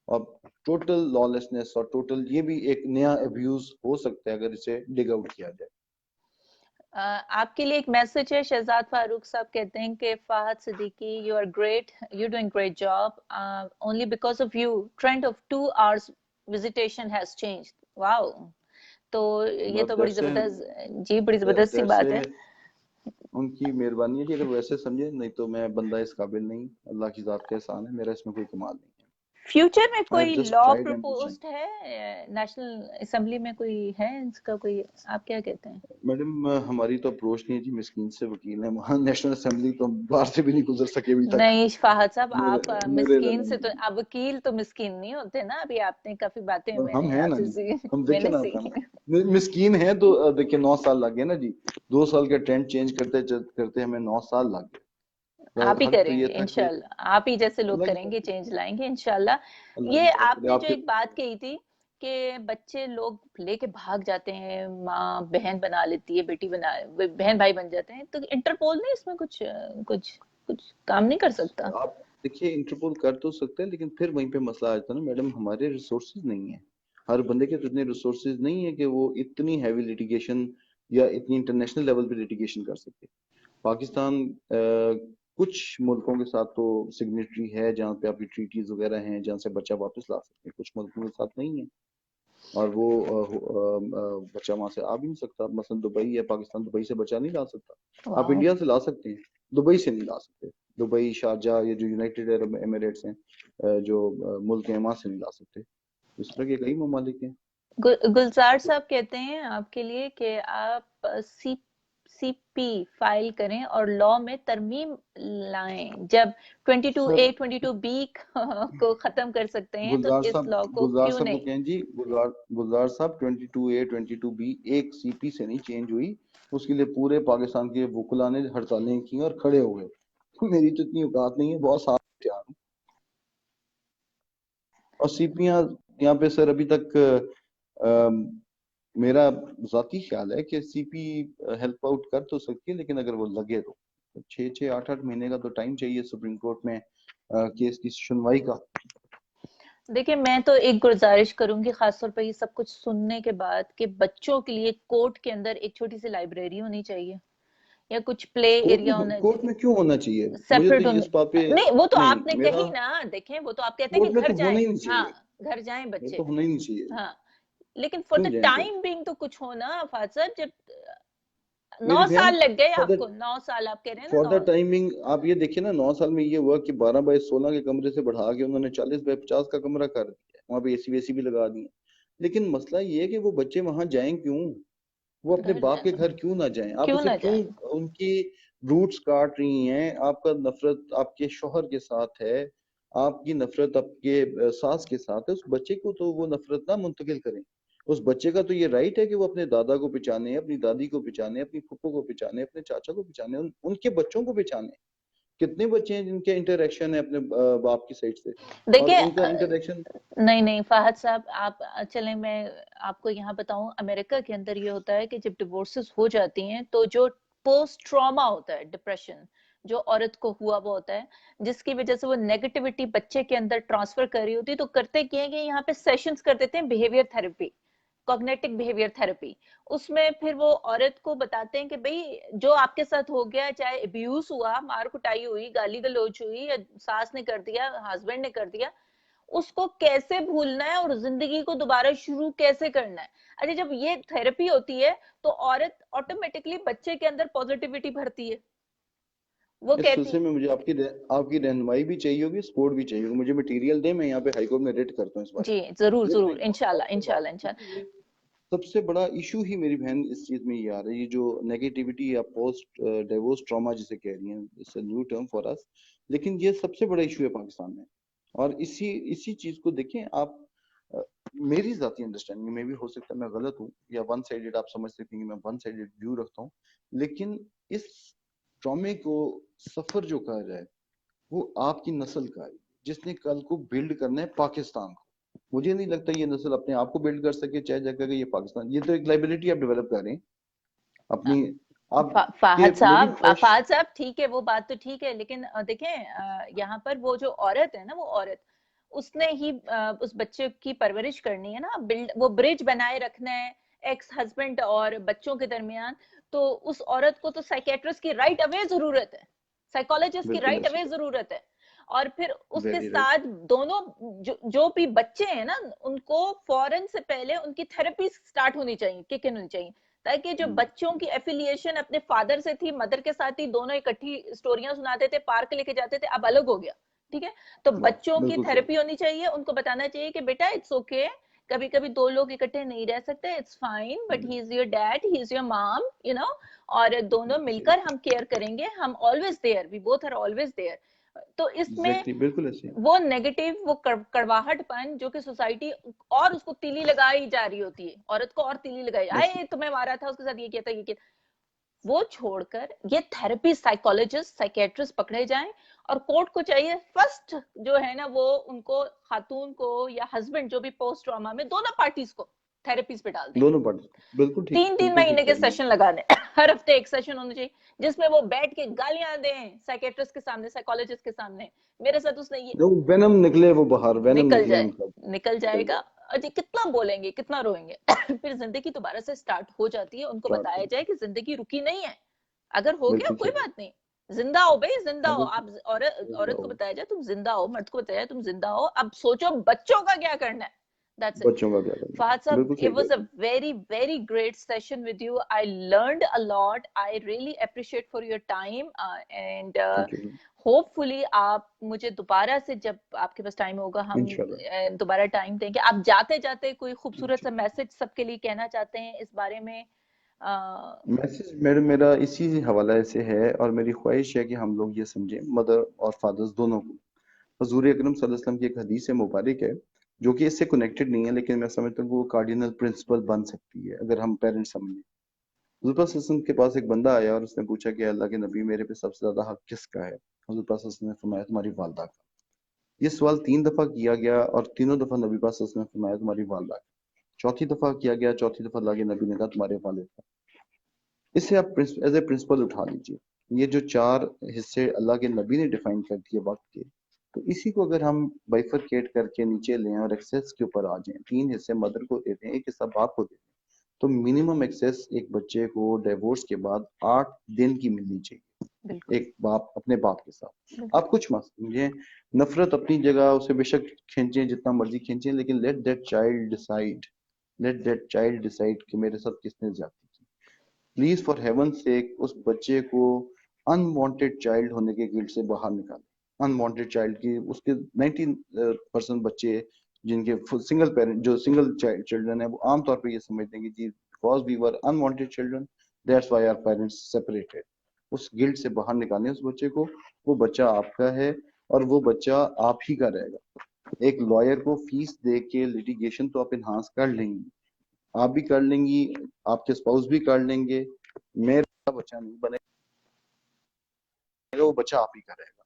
اور ٹوٹل لا لیسنس اور ٹوٹل یہ بھی ایک نیا ابیوز ہو سکتا ہے اگر اسے ڈگ آؤٹ کیا جائے۔ آپ کے لیے ایک میسج ہے، شہزاد فاروق صاحب کہتے ہیں کہ Fahad Siddiqui you are great, you doing great job, only because of you trend of 2 hours visitation has changed. Wow, تو یہ تو بڑی زبردست، جی بڑی زبردست سی بات ہے۔ ان کی مہربانی ہے کہ اگر ویسے سمجھے، نہیں تو میں بندہ اس قابل نہیں، اللہ کی ذات کا احسان ہے، میرا اس میں کوئی کمال نہیں ہے۔ فیوچر میں کوئی لا پروپوزڈ ہے نیشنل اسمبلی میں، کوئی ہے اس کا کوئی، آپ کیا کہتے ہیں؟ میڈم ہماری تو اپروچ نہیں ہے جی، مسکین سے وکیل ہیں وہاں نیشنل اسمبلی تو باہر سے بھی نہیں گزر سکے ابھی تک۔ نہیں فہد صاحب، آپ مسکین سے تو اب وکیل تو مسکین نہیں ہوتے نا، ابھی آپ نے کافی باتیں ہم ہیں نا، ہم دیکھیں نا، مسکین ہیں تو دیکھیں 9 سال لگ گئے نا جی، 2 سال کا ٹرینڈ چینج کرتے کرتے ہمیں 9 سال لگ گئے۔ آپ ہی کریں گے انشاءاللہ، آپ ہی جیسے لوگ کریں گے، چینج لائیں گے انشاءاللہ۔ یہ آپ نے جو ایک بات کہی تھی کہ بچے لوگ لے کے بھاگ جاتے ہیں، ماں بہن بنا لیتی ہے، بیٹی بنا، بہن بھائی بن جاتے ہیں، تو انٹرپول نے اس میں کچھ کام نہیں کر سکتا؟ آپ دیکھیے انٹرپول کر تو سکتے ہیں، لیکن پھر وہیں پہ مسئلہ آ جاتا ہے نا میڈم، ہمارے ریسورسز نہیں ہیں، ہر بندے کے اتنے ریسورسز نہیں ہیں کہ وہ اتنی ہیوی لیٹیگیشن یا اتنی انٹرنیشنل لیول پہ لیٹیگیشن کر سکے۔ پاکستان کچھ ملکوں کے ساتھ تو سگنیٹری ہے جہاں پہ آپ کی ٹریٹیز وغیرہ ہیں جہاں سے بچہ واپس لا سکتے ہیں، کچھ ملکوں کے ساتھ نہیں ہے، اور وہ بچہ وہاں سے آ بھی نہیں سکتا۔ مثلا دبئی ہے، پاکستان دبئی سے بچہ نہیں لا سکتا، آپ انڈیا سے لا سکتے ہیں، دبئی سے نہیں لا سکتے، دبئی، شارجہ، یہ جو یونائٹڈ عرب ایمریٹس ہیں، جو ملک ہیں، وہاں سے نہیں لا سکتے۔ اس طرح کے کئی ممالک ہیں۔ گلزار صاحب کہتے ہیں آپ کے لیے کہ آپ سی پی فائل کریں اور لا میں ترمیم لائیں، جب 22A 22B کو ختم کر سکتے ہیں تو اس لا کو کیوں نہیں؟ کہیں جی گلزار صاحب 22A 22B ایک سی پی سے نہیں چینج ہوئی، اس کے لیے پورے پاکستان کے وکلا نے ہڑتالیں کی اور کھڑے ہو گئے۔ میری تو اتنی اوقات نہیں ہے، بہت سال تیار ہوں، اور سی پیاں یہاں پہ سر ابھی تک میرا ذاتی خیال ہے کہ سی پی ہیلپ آؤٹ کر تو سکتی ہے، لیکن اگر وہ لگے تو 6-8 مہینے کا تو ٹائم چاہیے سپریم کورٹ میں کیس کی سنوائی کا۔ دیکھیں میں تو ایک گزارش کروں گی خاص طور پر یہ سب کچھ سننے کے بعد، کہ بچوں کے لیے کورٹ کے اندر ایک چھوٹی سی لائبریری ہونی چاہیے، یا کچھ پلے ایریا ہونا، کورٹ میں کیوں ہونا چاہیے؟ سیپریٹ مجھے اس بات پہ نہیں، وہ تو آپ نے کہی نا، دیکھیں وہ تو آپ کہتے ہیں کہ گھر جائیں، ہاں گھر جائیں بچے، تو ہونا ہی نہیں چاہیے، ہاں، لیکن فور دا ٹائم بینگ تو کچھ ہونا فاضل صاحب، جب 9 سال لگ گئے آپ کو، 9 سال آپ کہہ رہے ہیں نا، فور دا ٹائمنگ آپ یہ دیکھیں نا، 9 سال میں یہ ہوا کہ 12x16 کے کمرے سے بڑھا کے انہوں نے 40x50 کا کمرہ کر دیا، وہاں پہ اے سی ویسی بھی لگا دی، لیکن مسئلہ یہ ہے کہ وہ بچے وہاں جائیں کیوں؟ وہ اپنے باپ کے گھر کیوں نہ جائیں؟ آپ اسے کیوں ان کی روٹس کاٹ رہی ہیں؟ آپ کا نفرت آپ کے شوہر کے ساتھ ہے، آپ کی نفرت آپ کے ساس کے ساتھ ہے، اس بچے کو تو وہ نفرت نہ منتقل کریں۔ اس بچے کا تو یہ رائٹ ہے کہ وہ اپنے دادا کو پہچانے، اپنی دادی کو پہچانے، اپنی پھپھو کو پہچانے، اپنے چاچا کو پہچانے، ان کے بچوں کو پہچانے۔ کتنے بچے ہیں جن کے انٹریکشن ہے اپنے باپ کی سائڈ سے، اور ان کا انٹریکشن نہیں فہد صاحب، آپ چلیں میں آپ کو یہاں بتاؤں، امریکہ کے اندر یہ ہوتا ہے کہ جب ڈیورسز ہو جاتی ہیں تو جو پوسٹ ٹراما ہوتا ہے، ڈپریشن جو عورت کو ہوا وہ ہوتا ہے، جس کی وجہ سے وہ نیگیٹیوٹی بچے کے اندر ٹرانسفر کر رہی ہوتی ہے، تو کرتے کیا ہے کہ یہاں پہ سیشنز کر دیتے ہیں behaviour therapy, cognitive behaviour therapy. اس میں پھر وہ عورت کو بتاتے ہیں کہ بھئی جو آپ کے ساتھ ہو گیا، چاہے ابیوز ہوا، مار کٹائی ہوئی، گالی گلوچ ہوئی، یا ساس نے کر دیا، ہسبینڈ نے کر دیا، اس کو کیسے بھولنا ہے اور زندگی کو دوبارہ شروع کیسے کرنا ہے۔ اچھا جب یہ تھراپی ہوتی ہے تو عورت آٹومیٹکلی بچے کے اندر پوزیٹیوٹی بھرتی ہے، وہ اس کہتی سلسلے میں مجھے آپ کی رہنمائی بھی چاہیے ہوگی، سپورٹ بھی چاہیے ہوگی، مجھے مٹیریل دیں، میں یہاں پہ ہائی کورٹ میں ریٹ کرتا ہوں اس بارے جی ضرور ضرور، انشاءاللہ۔ سب سے بڑا ایشو ہی میری بہن اس چیز میں یہ آ رہی ہے، جو نیگیٹیوٹی یا پوسٹ ڈیورس ٹراما جسے کہہ رہی ہیں، it's a new term for اس، لیکن یہ سب سے بڑا ایشو ہے پاکستان میں. اور اسی چیز کو دیکھیں آپ, میری ذاتی انڈرسٹینڈنگ میں بھی ہو سکتا ہے میں غلط ہوں, یا ون سائیڈڈ آپ سمجھ سکتے ہیں کہ میں ون سائیڈڈ ویو رکھتا ہوں, لیکن اس ٹرامے کو سفر جو کہا جائے وہ آپ کی نسل کا ہے, جس نے کل کو بلڈ کرنا ہے پاکستان کو. مجھے نہیں لگتا یہ نسل اپنے آپ کو بلڈ کر سکے, چاہے جا کر یہ پاکستان, یہ تو ایک لائبلٹی آپ ڈیولپ کر رہے ہیں اپنی آپ کے. میری خواہش فہد صاحب ٹھیک ہے, وہ بات تو ٹھیک ہے, لیکن دیکھیں یہاں پر وہ جو عورت ہے نا, وہ عورت اس نے ہی اس بچے کی پرورش کرنی ہے نا, وہ برج بنائے رکھنا ہے ایکس ہسبینڈ اور بچوں کے درمیان. تو اس عورت کو تو سائیکیٹرسٹ کی رائٹ اوے ضرورت ہے, سائیکولوجسٹ کی بالکل رائٹ ایسے اوے ضرورت ہے. اور پھر اس کے ویری رائٹ. ساتھ دونوں جو بھی بچے ہیں نا, ان کو فوراً سے پہلے ان کی تھراپی سٹارٹ ہونی چاہیے, کک ان ہونی چاہیے, تاکہ جو بچوں کی ایفیلیشن اپنے فادر سے تھی, مدر کے ساتھ تھی, دونوں اکٹھی اسٹوریاں سناتے تھے, پارک لے کے جاتے تھے, اب الگ ہو گیا. ٹھیک ہے, تو بچوں کی بالکل صحیح. تھراپی ہونی چاہیے, ان کو بتانا چاہیے کہ بیٹا اٹس اوکے, کبھی کبھی دو لوگ اکٹھے نہیں رہ سکتے, it's fine, but he is your dad, he is your mom, you know, اور دونوں مل کر ہم کیئر کریں گے, ہم always there, we both are always there. تو اس میں ایگزیکٹلی بالکل ایسے. وہ نیگیٹو, وہ کڑواہٹ پن جو کہ سوسائٹی اور اس کو تیلی لگائی جا رہی ہوتی ہے, عورت کو اور تیلی لگائی, آئے تمہیں مارا تھا, اس کے ساتھ یہ کیا تھا, یہ کیا, وہ چھوڑ کر یہ تھراپی سائیکولوجسٹ سائیکیٹرسٹ پکڑے جائیں. اور کورٹ کو چاہیے فرسٹ جو ہے نا, وہ ان کو خاتون کو یا ہسبینڈ جو بھی پوسٹ ٹراما میں, دونوں پارٹیز کو تھراپیز پہ ڈال دیں, دونوں پارٹی بالکل ٹھیک, 3 بالکل مہینے ٹھیک کے کہہ رہی ہیں. سیشن لگا دیں, ہر ہفتے ایک سیشن ہونا چاہیے, جس میں وہ بیٹھ کے گالیاں دیں سائیکیٹرسٹ کے سامنے, سائیکولوجسٹ کے سامنے, میرے ساتھ اس نے یہ جو وینم نکلے وہ باہر, وینم نکلے ان کا, نکل جائے نکل گا. جائے. جی کتنا بولیں گے, کتنا روئیں گے, پھر زندگی دوبارہ سے سٹارٹ ہو جاتی ہے. ان کو بتایا جائے کہ زندگی رکی نہیں ہے, اگر ہو گیا بالکل کوئی صحیح. بات نہیں, زندہ ہو بھائی, زندہ ہو آپ. زندہ عورت کو ہو, بتایا جائے تم زندہ ہو, مرد کو بتایا جائے تم زندہ ہو, اب سوچو بچوں کا کیا کرنا ہے. That's it. بچوں کا کیا کرنا ہے, Fahad Saab, بالکل it صحیح کہہ was رہی a very, very great session with you. I learned a lot. I really appreciate for your time. And ہیں. Thank you. hopefully آپ مجھے دوبارہ سے جب آپ کے پاس ٹائم ہوگا, ہم انشاءاللہ دوبارہ ٹائم دیں گے. آپ جاتے جاتے کوئی خوبصورت سا انشاءاللہ. میسج سب کے لیے کہنا چاہتے ہیں اس بارے میں؟ میسج میرا اسی حوالے سے ہے, اور میری خواہش ہے کہ ہم لوگ یہ سمجھیں, مدر اور فادرز دونوں کو, حضور اکرم صلی اللہ علیہ وسلم کی ایک حدیث مبارک ہے جو کہ اس سے کنیکٹڈ نہیں ہے, لیکن میں سمجھتا ہوں کہ وہ کارڈینل پرنسپل بن سکتی ہے اگر ہم پیرنٹس سمجھیں. حضور صلی اللہ علیہ وسلم کے پاس ایک بندہ آیا اور اس نے پوچھا کہ اللہ کے نبی, میرے پہ سب سے زیادہ حق کس کا ہے؟ حضور صلی اللہ علیہ وسلم نے فرمایا تمہاری والدہ کا. یہ سوال 3 دفعہ کیا گیا, اور تینوں دفعہ نبی پاک صلی اللہ علیہ وسلم نے فرمایا تمہاری والدہ کا. چوتھی دفعہ کیا گیا, چوتھی دفعہ اللہ کے نبی نے کہا تمہارے والد کا. اسے آپ ایز اے پرنسپل اٹھا لیجیے. یہ جو 4 حصے اللہ کے نبی نے ڈیفائن کر دیے وقت کے, تو اسی کو اگر ہم بائفرکیٹ کر کے نیچے لیں اور ایکسیس کے اوپر آ جائیں, 3 حصے مدر کو دے دیں, 1 حصہ باپ کو دے دیں, تو منیمم ایکسیس ایک بچے کو ڈیورس کے بعد 8 دن کی ملنی چاہیے ایک باپ اپنے باپ کے ساتھ. آپ کچھ مت سمجھیں, نفرت اپنی جگہ, اسے بے شک کھینچیں جتنا مرضی کھینچیں, لیکن لیٹ دیٹ چائلڈ ڈیسائیڈ کہ میرے ساتھ کس نے زیادتی کی. پلیز فار ہیون سیک اس بچے کو انوانٹیڈ چائلڈ ہونے کے گلٹ سے باہر نکالیں. انوانٹیڈ چائلڈ کی اس کے 90% بچے جن کے سنگل پیرنٹ, جو سنگل چلڈرن ہیں, وہ عام طور پہ یہ سمجھتے ہیں کہ جی because we were unwanted children that's why our parents separated. اس گلٹ سے باہر نکالیں اس بچے کو. وہ بچہ آپ کا ہے اور وہ بچہ آپ ہی کا رہے گا. ایک لائر کو فیس دے کے لیٹیگیشن تو آپ انہانس کر لیں گی, آپ بھی کر لیں گی, آپ کے اسپاؤس بھی کر لیں گے, میرا بچہ نہیں بنے گا, وہ بچہ آپ ہی کا رہے گا.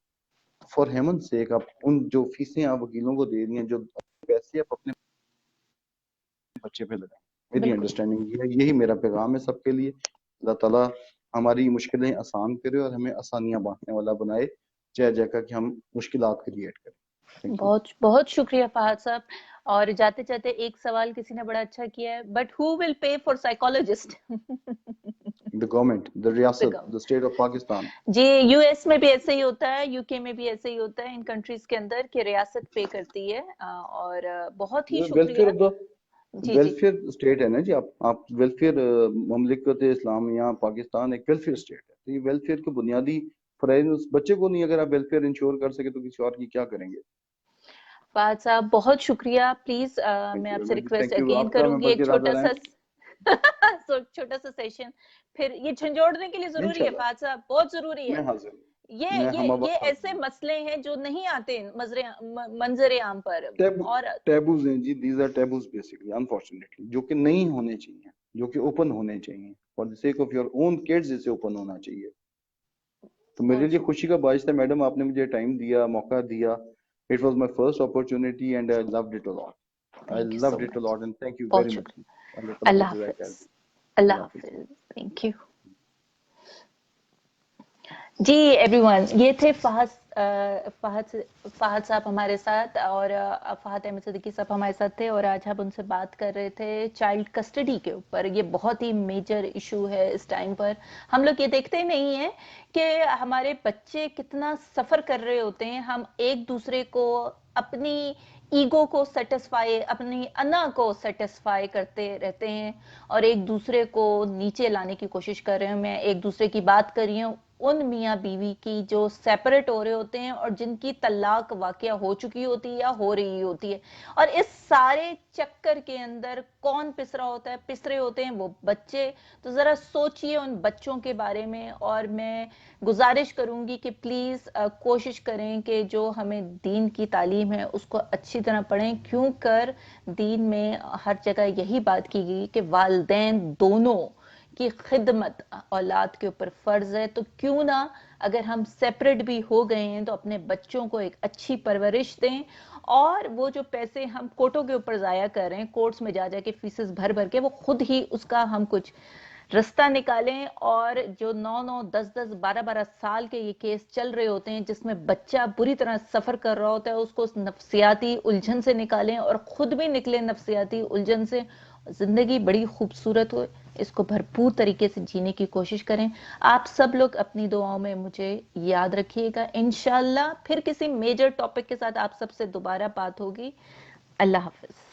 فار ہیمن سیک آپ ان جو فیسیں آپ وکیلوں کو دے رہی ہیں, جو پیسے آپ اپنے بچے پہ لگائیں. میری انڈرسٹینڈنگ یہ ہے, یہی میرا پیغام ہے سب کے لیے. اللہ تعالیٰ ہماری مشکلیں آسان کرے اور ہمیں آسانیاں بانٹنے والا بنائے, چاہے جیسا کہ ہم مشکلات کریٹ کریں. بہت بہت شکریہ فہد صاحب. اور جاتے جاتے ایک سوال کسی نے بڑا اچھا کیا ہے, but who will pay for psychologist? The government, the ریاست, the state of Pakistan. جی یو ایس میں بھی ایسے ہی ہوتا ہے, یو کے میں بھی ایسے ہی ہوتا ہے, ان کنٹریز کے اندر کہ ریاست پے کرتی ہے. اور بہت ہی شکریہ. ویلفیئر اسٹیٹ ہے نا جی, آپ ویلفیئر مملکت اسلامیہ پاکستان ایک ویلفیئر اسٹیٹ ہے, تو یہ ویلفیئر کے بنیادی فرائض اس بچے کو نہیں, اگر آپ ویلفیئر انشور کر سکے تو کسی اور کی کیا کریں گے. فہد صاحب بہت شکریہ. پلیز میں آپ سے ریکویسٹ اگین کروں گی, ایک چھوٹا سا سیشن, پھر یہ جھنجھوڑنے کے لیے ضروری ہے فہد صاحب, بہت ضروری ہے. یہ ایسے مسئلے ہیں جو نہیں آتے منظر عام پر، اور ٹیبوز ہیں جی، these are taboos basically unfortunately, جو کہ نہیں ہونے چاہیے، جو کہ اوپن ہونے چاہیے for the sake of your own kids, اسے اوپن ہونا چاہیے. تو میرے لیے خوشی کا باعث تھا میڈم، آپ نے مجھے ٹائم دیا، موقع دیا. It was my first opportunity and I loved it a lot. I loved it a lot and thank you very much. اللہ حافظ. اللہ حافظ. Thank you. جی ایوری ون، یہ تھے فہد صاحب ہمارے ساتھ، اور فہد احمد صدیقی صاحب ہمارے ساتھ تھے، اور آج ہم ان سے بات کر رہے تھے چائلڈ کسٹڈی کے اوپر. یہ بہت ہی میجر ایشو ہے اس ٹائم پر. ہم لوگ یہ دیکھتے نہیں ہیں کہ ہمارے بچے کتنا سفر کر رہے ہوتے ہیں. ہم ایک دوسرے کو اپنی ایگو کو سیٹسفائی، اپنی انا کو سیٹسفائی کرتے رہتے ہیں اور ایک دوسرے کو نیچے لانے کی کوشش کر رہے ہیں. میں ایک دوسرے کی بات کر رہی ہوں ان میاں بیوی کی جو سیپریٹ ہو رہے ہوتے ہیں اور جن کی طلاق واقعہ ہو چکی ہوتی ہے یا ہو رہی ہوتی ہے. اور اس سارے چکر کے اندر کون پسرا ہوتا ہے؟ پسرے ہوتے ہیں وہ بچے. تو ذرا سوچئے ان بچوں کے بارے میں، اور میں گزارش کروں گی کہ پلیز کوشش کریں کہ جو ہمیں دین کی تعلیم ہے اس کو اچھی طرح پڑھیں، کیوں کر دین میں ہر جگہ یہی بات کی گئی کہ والدین دونوں کی خدمت اولاد کے اوپر فرض ہے. تو کیوں نہ اگر ہم سیپریٹ بھی ہو گئے ہیں تو اپنے بچوں کو ایک اچھی پرورش دیں، اور وہ جو پیسے ہم کورٹوں کے اوپر ضائع کر رہے ہیں، کورٹس میں جا کے فیسز بھر کے، وہ خود ہی اس کا ہم کچھ رستہ نکالیں. اور جو 9 10 12 سال کے یہ کیس چل رہے ہوتے ہیں جس میں بچہ بری طرح سفر کر رہا ہوتا ہے، اس کو نفسیاتی الجھن سے نکالیں اور خود بھی نکلیں نفسیاتی الجھن سے. زندگی بڑی خوبصورت ہو، اس کو بھرپور طریقے سے جینے کی کوشش کریں. آپ سب لوگ اپنی دعاؤں میں مجھے یاد رکھیے گا. انشاءاللہ پھر کسی میجر ٹاپک کے ساتھ آپ سب سے دوبارہ بات ہوگی. اللہ حافظ.